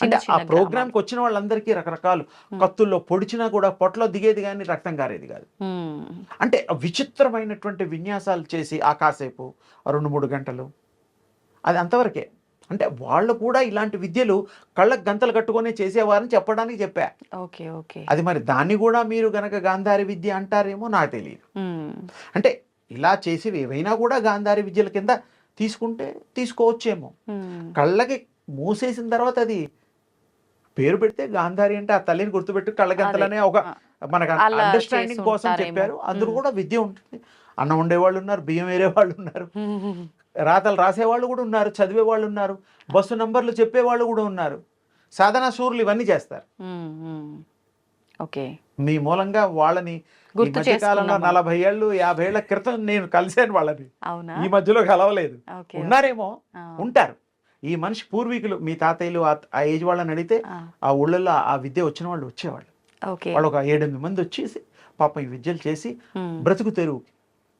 అంటే ఆ ప్రోగ్రామ్కి వచ్చిన వాళ్ళందరికీ రకరకాలు కత్తుల్లో పొడిచినా కూడా పొట్టలో దిగేది కానీ రక్తం కారేది కాదు. అంటే విచిత్రమైనటువంటి విన్యాసాలు చేసి ఆ కాసేపు 2-3 గంటలు, అది అంతవరకే. అంటే వాళ్ళు కూడా ఇలాంటి విద్యలు కళ్ళకు గంతలు కట్టుకొని చేసేవారని చెప్పడానికి చెప్పా. అది మరి దాన్ని కూడా మీరు గనక గాంధారి విద్య అంటారేమో నాకు తెలియదు. అంటే ఇలా చేసి ఏవైనా కూడా గాంధారి విద్యల కింద తీసుకుంటే తీసుకోవచ్చేమో. కళ్ళకి మూసేసిన తర్వాత అది పేరు పెడితే గాంధారి అంటే ఆ తల్లిని గుర్తుపెట్టి కళ్ళగంతలనే ఒక మనకు అండర్స్టాండింగ్ కోసం చెప్పారు. అందులో కూడా విద్య ఉంటుంది. అన్నం వండేవాళ్ళు ఉన్నారు, బియ్యం వేరే వాళ్ళు ఉన్నారు, రాతలు రాసేవాళ్ళు కూడా ఉన్నారు, చదివే వాళ్ళు ఉన్నారు, బస్సు నంబర్లు చెప్పేవాళ్ళు కూడా ఉన్నారు. సాధనా శూరులు ఇవన్నీ చేస్తారు. మీ మూలంగా వాళ్ళని ఈ మధ్యకాలంలో 40 ఏళ్ళు 50 ఏళ్ల క్రితం నేను కలిసాను వాళ్ళని. ఈ మధ్యలో కలవలేదు. ఉన్నారేమో, ఉంటారు. ఈ మనిషి పూర్వీకులు, మీ తాతయ్యలు ఆ ఏజ్ వాళ్ళని అడిగితే ఆ ఊళ్ళల్లో ఆ విద్య వచ్చిన వాళ్ళు వచ్చేవాళ్ళు. వాళ్ళు ఒక 7-8 మంది వచ్చేసి పాపం ఈ విద్యలు చేసి బ్రతుకు తెరువు.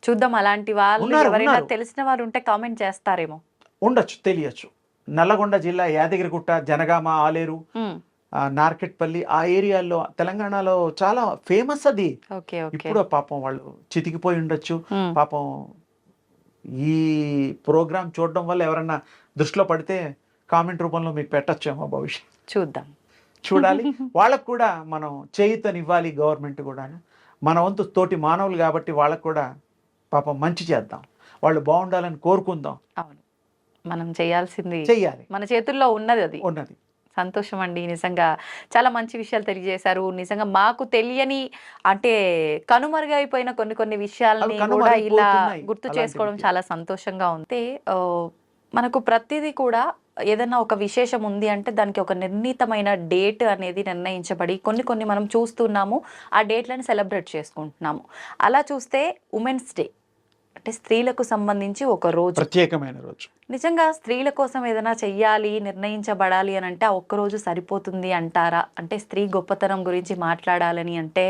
చూద్దాం, అలాంటి వాళ్ళు ఎవరైనా తెలిసిన వాళ్ళు ఉంటే కామెంట్ చేస్తారేమో. ఉండొచ్చు, తెలియచ్చు. నల్లగొండ జిల్లా యాదగిరిగుట్ట, జనగామ, ఆలేరు, నార్కెట్పల్లి ఆ ఏరియాల్లో తెలంగాణలో చాలా ఫేమస్ అది. ఇప్పుడు పాపం వాళ్ళు చితికిపోయి ఉండొచ్చు. పాపం ఈ ప్రోగ్రామ్ చూడడం వల్ల ఎవరన్నా దృష్టిలో పడితే కామెంట్ రూపంలో మీకు పెట్టచ్చేమో భవిష్యత్. చూడాలి. వాళ్ళకు కూడా మనం చేయూతనివ్వాలి. గవర్నమెంట్ కూడా మన వంతు తోటి మానవులు కాబట్టి వాళ్ళకు కూడా పాపం మంచి చేద్దాం, వాళ్ళు బాగుండాలని కోరుకుందాం. అవును, మనం చేయాల్సింది చెయ్యాలి, మన చేతుల్లో ఉన్నది, అది ఉన్నది. సంతోషం అండి. నిజంగా చాలా మంచి విషయాలు తెలియజేశారు. నిజంగా మాకు తెలియని, అంటే కనుమరుగైపోయిన కొన్ని విషయాలని కూడా ఇలా గుర్తు చేసుకోవడం చాలా సంతోషంగా ఉంది. మనకు ప్రతిదీ కూడా ఏదైనా ఒక విశేషం ఉంది అంటే దానికి ఒక నిర్ణీతమైన డేట్ అనేది నిర్ణయించబడి కొన్ని మనం చూస్తున్నాము, ఆ డేట్లను సెలబ్రేట్ చేసుకుంటున్నాము. అలా చూస్తే ఉమెన్స్ డే అంటే స్త్రీలకు సంబంధించి ఒక రోజు, ప్రత్యేకమైన రోజు. నిజంగా స్త్రీల కోసం ఏదైనా చెయ్యాలి, నిర్ణయించబడాలి అని అంటే ఆ ఒక్కరోజు సరిపోతుంది అంటారా? అంటే స్త్రీ గొప్పతనం గురించి మాట్లాడాలని అంటే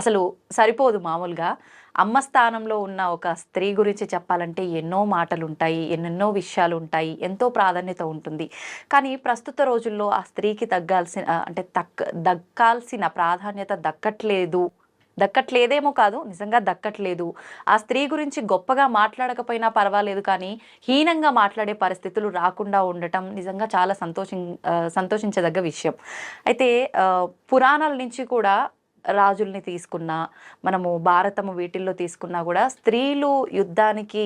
అసలు సరిపోదు. మామూలుగా అమ్మ స్థానంలో ఉన్న ఒక స్త్రీ గురించి చెప్పాలంటే ఎన్నో మాటలు ఉంటాయి, ఎన్నెన్నో విషయాలు ఉంటాయి, ఎంతో ప్రాధాన్యత ఉంటుంది. కానీ ప్రస్తుత రోజుల్లో ఆ స్త్రీకి దక్కాల్సిన ప్రాధాన్యత దక్కట్లేదు దక్కట్లేదేమో కాదు, నిజంగా దక్కట్లేదు. ఆ స్త్రీ గురించి గొప్పగా మాట్లాడకపోయినా పర్వాలేదు కానీ, హీనంగా మాట్లాడే పరిస్థితులు రాకుండా ఉండటం నిజంగా చాలా సంతోషించదగ్గ విషయం. అయితే పురాణాల నుంచి కూడా రాజుల్ని తీసుకున్నా, మనము భారతము వీటిల్లో తీసుకున్నా కూడా స్త్రీలు యుద్ధానికి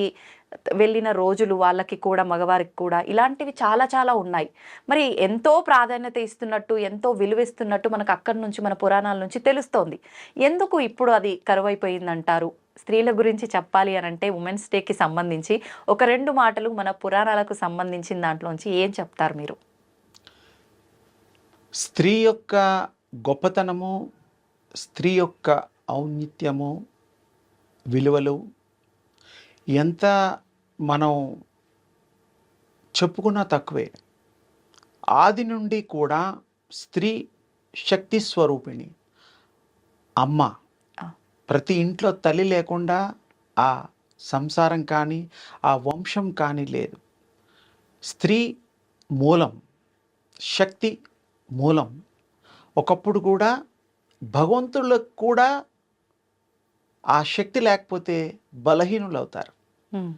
వెళ్ళిన రోజులు వాళ్ళకి కూడా, మగవారికి కూడా ఇలాంటివి చాలా చాలా ఉన్నాయి. మరి ఎంతో ప్రాధాన్యత ఇస్తున్నట్టు, ఎంతో విలువిస్తున్నట్టు మనకు అక్కడి నుంచి, మన పురాణాల నుంచి తెలుస్తోంది. ఎందుకు ఇప్పుడు అది కరువైపోయిందంటారు? స్త్రీల గురించి చెప్పాలి అని అంటే ఉమెన్స్ డేకి సంబంధించి ఒక 2 మాటలు మన పురాణాలకు సంబంధించిన దాంట్లోంచి ఏం చెప్తారు మీరు? స్త్రీ యొక్క గొప్పతనము, స్త్రీ యొక్క ఔన్నత్యము, విలువలు ఎంత మనం చెప్పుకున్నా తక్కువే. ఆది నుండి కూడా స్త్రీ శక్తి స్వరూపిణి, అమ్మ. ఆ, ప్రతి ఇంట్లో తల్లి లేకుండా ఆ సంసారం కానీ, ఆ వంశం కానీ లేదు. స్త్రీ మూలం, శక్తి మూలం. ఒకప్పుడు కూడా భగవంతులకు కూడా ఆ శక్తి లేకపోతే బలహీనులు అవుతారు. ఉమ్,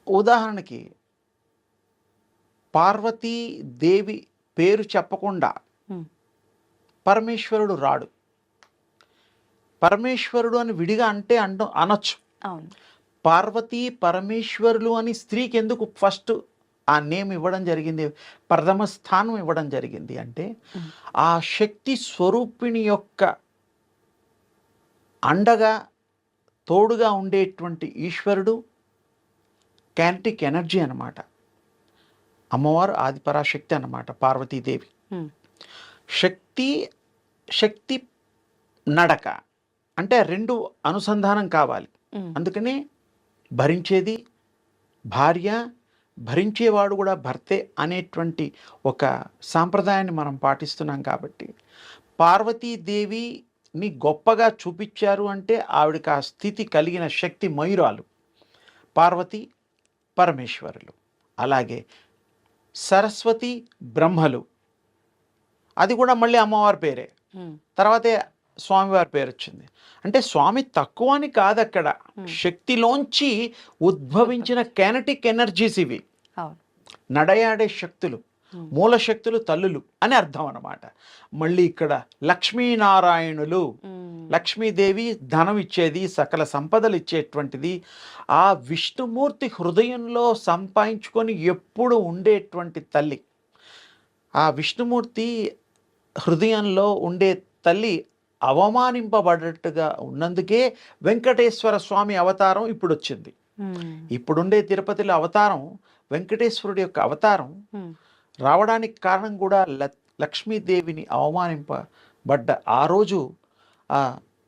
ఉదాహరణకి పార్వతీ దేవి పేరు చెప్పకుండా ఉమ్, పరమేశ్వరుడు రాడు. పరమేశ్వరుడు అని విడిగా అంటే అనొచ్చు. అవును. పార్వతీ పరమేశ్వరులు అని స్త్రీకి ఎందుకు ఫస్ట్ ఆ నేమ్ ఇవ్వడం జరిగింది, ప్రథమ స్థానం ఇవ్వడం జరిగింది అంటే ఉమ్, ఆ శక్తి స్వరూపిణి యొక్క అండగా, తోడుగా ఉండేటువంటి ఈశ్వరుడు కైనెటిక్ ఎనర్జీ అన్నమాట. అమ్మవారు ఆదిపరాశక్తి అన్నమాట, పార్వతీదేవి. ఉమ్, శక్తి, శక్తి నడక అంటే 2 అనుసంధానం కావాలి. ఉమ్, అందుకని భరించేది భార్య, భరించేవాడు కూడా భర్తే అనేటువంటి ఒక సాంప్రదాయాన్ని మనం పాటిస్తున్నాం. కాబట్టి పార్వతీదేవిని గొప్పగా చూపించారు అంటే ఆవిడకి ఆ స్థితి కలిగిన శక్తి మయురాలు పార్వతి పరమేశ్వరులు. అలాగే సరస్వతి బ్రహ్మలు, అది కూడా మళ్ళీ అమ్మవారి పేరే. ఉమ్, తర్వాతే స్వామివారి పేరు వచ్చింది. అంటే స్వామి తక్కువ అని కాదు, అక్కడ శక్తిలోంచి ఉద్భవించిన కైనెటిక్ ఎనర్జీస్ ఇవి. అవును. నడయాడే శక్తులు, మూల శక్తులు తల్లులు అని అర్థం అన్నమాట. మళ్ళీ ఇక్కడ లక్ష్మీనారాయణులు, ఉమ్, లక్ష్మీదేవి ధనం ఇచ్చేది, సకల సంపదలు ఇచ్చేటువంటిది. ఆ విష్ణుమూర్తి హృదయంలో సంపాదించుకొని ఎప్పుడు ఉండేటువంటి తల్లి. ఆ విష్ణుమూర్తి హృదయంలో ఉండే తల్లి అవమానింపబడట్టుగా ఉన్నందుకే వెంకటేశ్వర స్వామి అవతారం ఇప్పుడు వచ్చింది. ఉమ్, ఇప్పుడుండే తిరుపతిలో అవతారం వెంకటేశ్వరుడి యొక్క అవతారం ఉమ్, రావడానికి కారణం కూడా లక్ష్మీదేవిని అవమానింపబడ్డ ఆ రోజు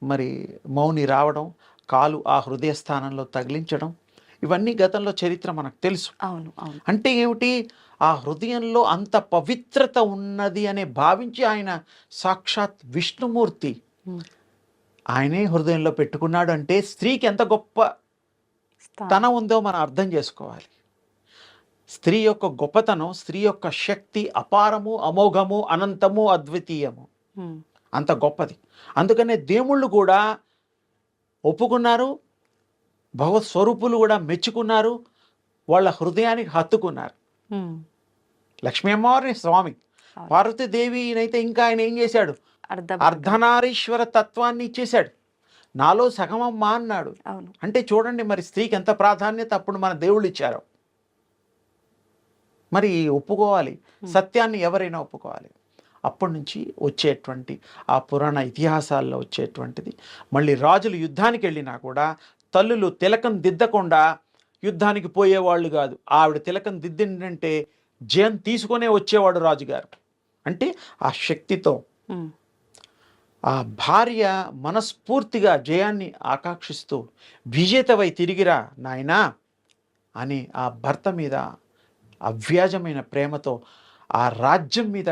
మరి మౌని రావడం, కాలు ఆ హృదయ స్థానంలో తగిలించడం, ఇవన్నీ గతంలో చరిత్ర మనకు తెలుసు. అవును. అవును. అంటే ఏమిటి, ఆ హృదయంలో అంత పవిత్రత ఉన్నది అనే భావించి ఆయన సాక్షాత్ విష్ణుమూర్తి ఉమ్, ఆయనే హృదయంలో పెట్టుకున్నాడు. అంటే స్త్రీకి ఎంత గొప్ప స్థానం. తనం ఉందో మనం అర్థం చేసుకోవాలి. స్త్రీ యొక్క గొప్పతనం, స్త్రీ యొక్క శక్తి అపారము, అమోఘము, అనంతము, అద్వితీయము, ఉమ్, అంత గొప్పది. అందుకనే దేవుళ్ళు కూడా ఒప్పుకున్నారు, భగవత్ స్వరూపులు కూడా మెచ్చుకున్నారు, వాళ్ళ హృదయానికి హత్తుకున్నారు. ఉమ్, లక్ష్మీ అమ్మవారిని స్వామి, అవును. పార్వతీదేవినైతే ఇంకా ఆయన ఏం చేశాడు, అర్ధ అర్ధనారీశ్వర తత్వాన్ని ఇచ్చేశాడు. నాలో సగమమ్మ అన్నాడు. అవును. అంటే చూడండి మరి స్త్రీకి ఎంత ప్రాధాన్యత అప్పుడు మన దేవుళ్ళు ఇచ్చారో. మరి ఒప్పుకోవాలి, సత్యాన్ని ఎవరైనా ఒప్పుకోవాలి. అప్పటి నుంచి వచ్చేటువంటి ఆ పురాణ ఇతిహాసాల్లో వచ్చేటువంటిది. మళ్ళీ రాజులు యుద్ధానికి వెళ్ళినా కూడా తల్లులు తిలకం దిద్దకుండా యుద్ధానికి పోయేవాళ్ళు కాదు. ఆవిడ తిలకం దిద్దిందంటే జయం తీసుకొనే వచ్చేవాడు రాజుగారు. అంటే ఆ శక్తితో ఉమ్, ఆ భార్య మనస్ఫూర్తిగా జయాన్ని ఆకాంక్షిస్తూ విజేతవై తిరిగిరా నాయనా అని ఆ భర్త మీద అవ్యాజమైన ప్రేమతో, ఆ రాజ్యం మీద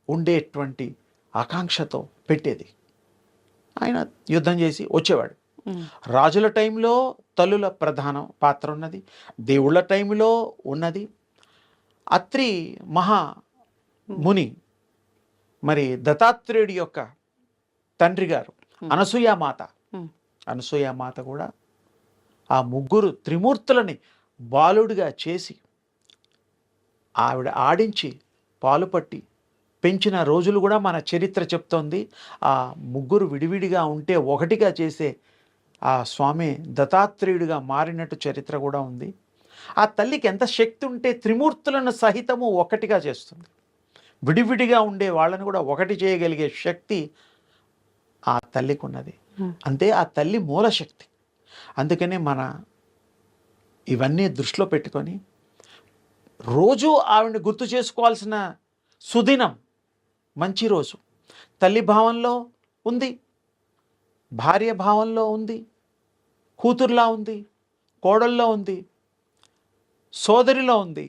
ఉండేటువంటి ఆకాంక్షతో పెట్టేది. ఆయన యుద్ధం చేసి వచ్చేవాడు. ఉమ్, రాజుల టైంలో తల్లుల ప్రధాన పాత్ర ఉన్నది, దేవుళ్ళ టైంలో ఉన్నది. అత్రి మహా ముని, మరి దత్తాత్రేయుడి యొక్క తండ్రి గారు, అనసూయామాత. ఉమ్. అనసూయామాత కూడా ఆ ముగ్గురు త్రిమూర్తులని బాలుడిగా చేసి ఆవిడ ఆడించి పాలు పట్టి పెంచిన రోజులు కూడా మన చరిత్ర చెప్తోంది. ఆ ముగ్గురు విడివిడిగా ఉంటే ఒకటిగా చేసే ఆ స్వామి దత్తాత్రేయుడిగా మారినట్టు చరిత్ర కూడా ఉంది. ఆ తల్లికి ఎంత శక్తి ఉంటే త్రిమూర్తులను సహితము ఒకటిగా చేస్తుంది. విడివిడిగా ఉండే వాళ్ళని కూడా ఒకటి చేయగలిగే శక్తి ఆ తల్లికి ఉన్నది. అంతే ఆ తల్లి మూలశక్తి. అందుకనే మన ఇవన్నీ దృష్టిలో పెట్టుకొని రోజు ఆవిడని గుర్తు చేసుకోవాల్సిన సుదినం, మంచి రోజు. తల్లి భావంలో ఉంది, భార్య భావంలో ఉంది, కూతురులా ఉంది, కోడల్లో ఉంది, సోదరిలో ఉంది,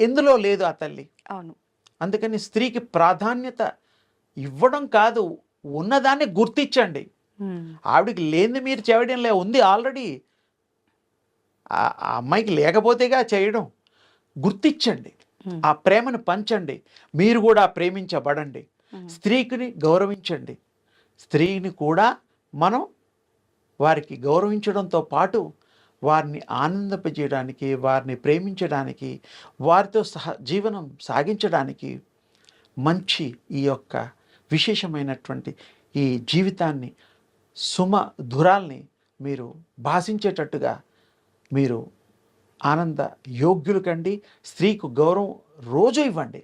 ఎందులో లేదు ఆ తల్లి. అవును. అందుకని స్త్రీకి ప్రాధాన్యత ఇవ్వడం కాదు, ఉన్నదాన్ని గుర్తించండి. ఆవిడికి లేనిది మీరు చేయడం ఉంది ఆల్రెడీ. ఆ అమ్మాయికి లేకపోతేగా చేయడం. గుర్తించండి, ఆ ప్రేమను పంచండి, మీరు కూడా ప్రేమించబడండి. స్త్రీని గౌరవించండి. స్త్రీని కూడా మనం వారికి గౌరవించడంతో పాటు వారిని ఆనందింపజేయడానికి, వారిని ప్రేమించడానికి, వారితో జీవనం సాగించడానికి మంచి ఈ యొక్క విశేషమైనటువంటి ఈ జీవితాన్ని, సుమధురాల్ని మీరు భాషించేటట్టుగా మీరు ఆనంద యోగ్యులు కండి. స్త్రీకు గౌరవం రోజు ఇవ్వండి.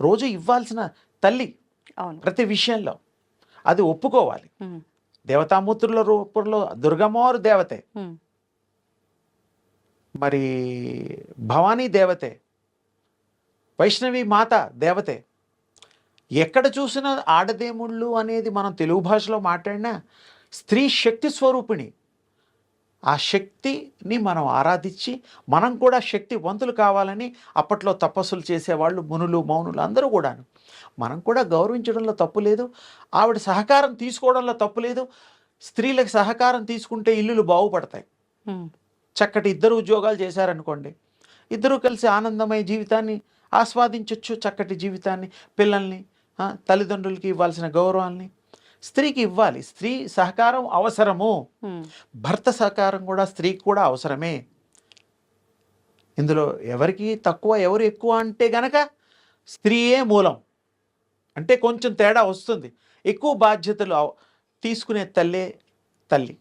రోజు ఇవ్వాల్సిన తల్లి అవును. ప్రతి విషయంలో అది ఒప్పుకోవాలి. దేవతామూర్తుల రూపంలో దుర్గమ్మవారు దేవతే, మరి భవానీ దేవతే, వైష్ణవి మాత దేవతే. ఎక్కడ చూసినా ఆడదేముళ్ళు అనేది మనం తెలుగు భాషలో మాట్లాడినా స్త్రీ శక్తి స్వరూపిణి. ఆ శక్తిని మనం ఆరాధించి మనం కూడా శక్తివంతులు కావాలని అప్పట్లో తపస్సులు చేసేవాళ్ళు, మునులు, మౌనులు అందరూ కూడాను. మనం కూడా గౌరవించడంలో తప్పు లేదు, ఆవిడ సహకారం తీసుకోవడంలో తప్పు లేదు. స్త్రీలకు సహకారం తీసుకుంటే ఇల్లులు బాగుపడతాయి. చక్కటి ఇద్దరు ఉద్యోగాలు చేశారనుకోండి, ఇద్దరూ కలిసి ఆనందమయ జీవితాన్ని ఆస్వాదించవచ్చు. చక్కటి జీవితాన్ని, పిల్లల్ని, తల్లిదండ్రులకి ఇవ్వాల్సిన గౌరవాల్ని స్త్రీకి ఇవ్వాలి. స్త్రీ సహకారం అవసరము, భర్త సహకారం కూడా స్త్రీకి కూడా అవసరమే. ఇందులో ఎవరికి తక్కువ ఎవరు ఎక్కువ అంటే గనక స్త్రీయే మూలం. అంటే కొంచెం తేడా వస్తుంది. ఎక్కువ బాధ్యతలు తీసుకునే తల్లే తల్లి,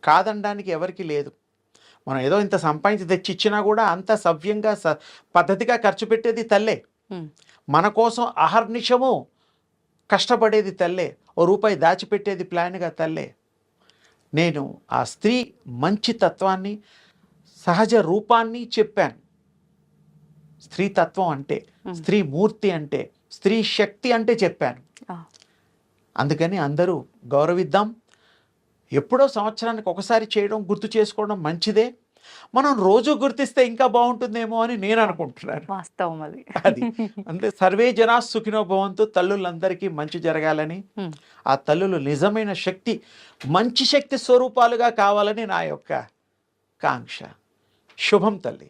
కాదనడానికి ఎవరికి లేదు. మనం ఏదో ఇంత సంపాదించి తెచ్చి ఇచ్చినా కూడా అంత సవ్యంగా పద్ధతిగా ఖర్చు పెట్టేది తల్లే. మన కోసం అహర్నిశము కష్టపడేది తల్లే. ఓ రూపాయి దాచిపెట్టేది ప్లాన్గా తల్లే. నేను ఆ స్త్రీ మంచి తత్వాన్ని, సహజ రూపాన్ని చెప్పాను. స్త్రీ తత్వం అంటే, స్త్రీ మూర్తి అంటే, స్త్రీ శక్తి అంటే చెప్పాను. అందుకని అందరూ గౌరవిద్దాం. ఎప్పుడో సంవత్సరానికి ఒకసారి చేయడం, గుర్తు చేసుకోవడం మంచిదే. మనం రోజు గుర్తిస్తే ఇంకా బాగుంటుందేమో అని నేను అనుకుంటున్నాను. వాస్తవం అది. అది అంటే సర్వే జనా సుఖినో భవంతు, తల్లులందరికీ మంచి జరగాలని, ఆ తల్లులు నిజమైన శక్తి, మంచి శక్తి స్వరూపాలుగా కావాలని నా యొక్క కాంక్ష. శుభం తల్లి.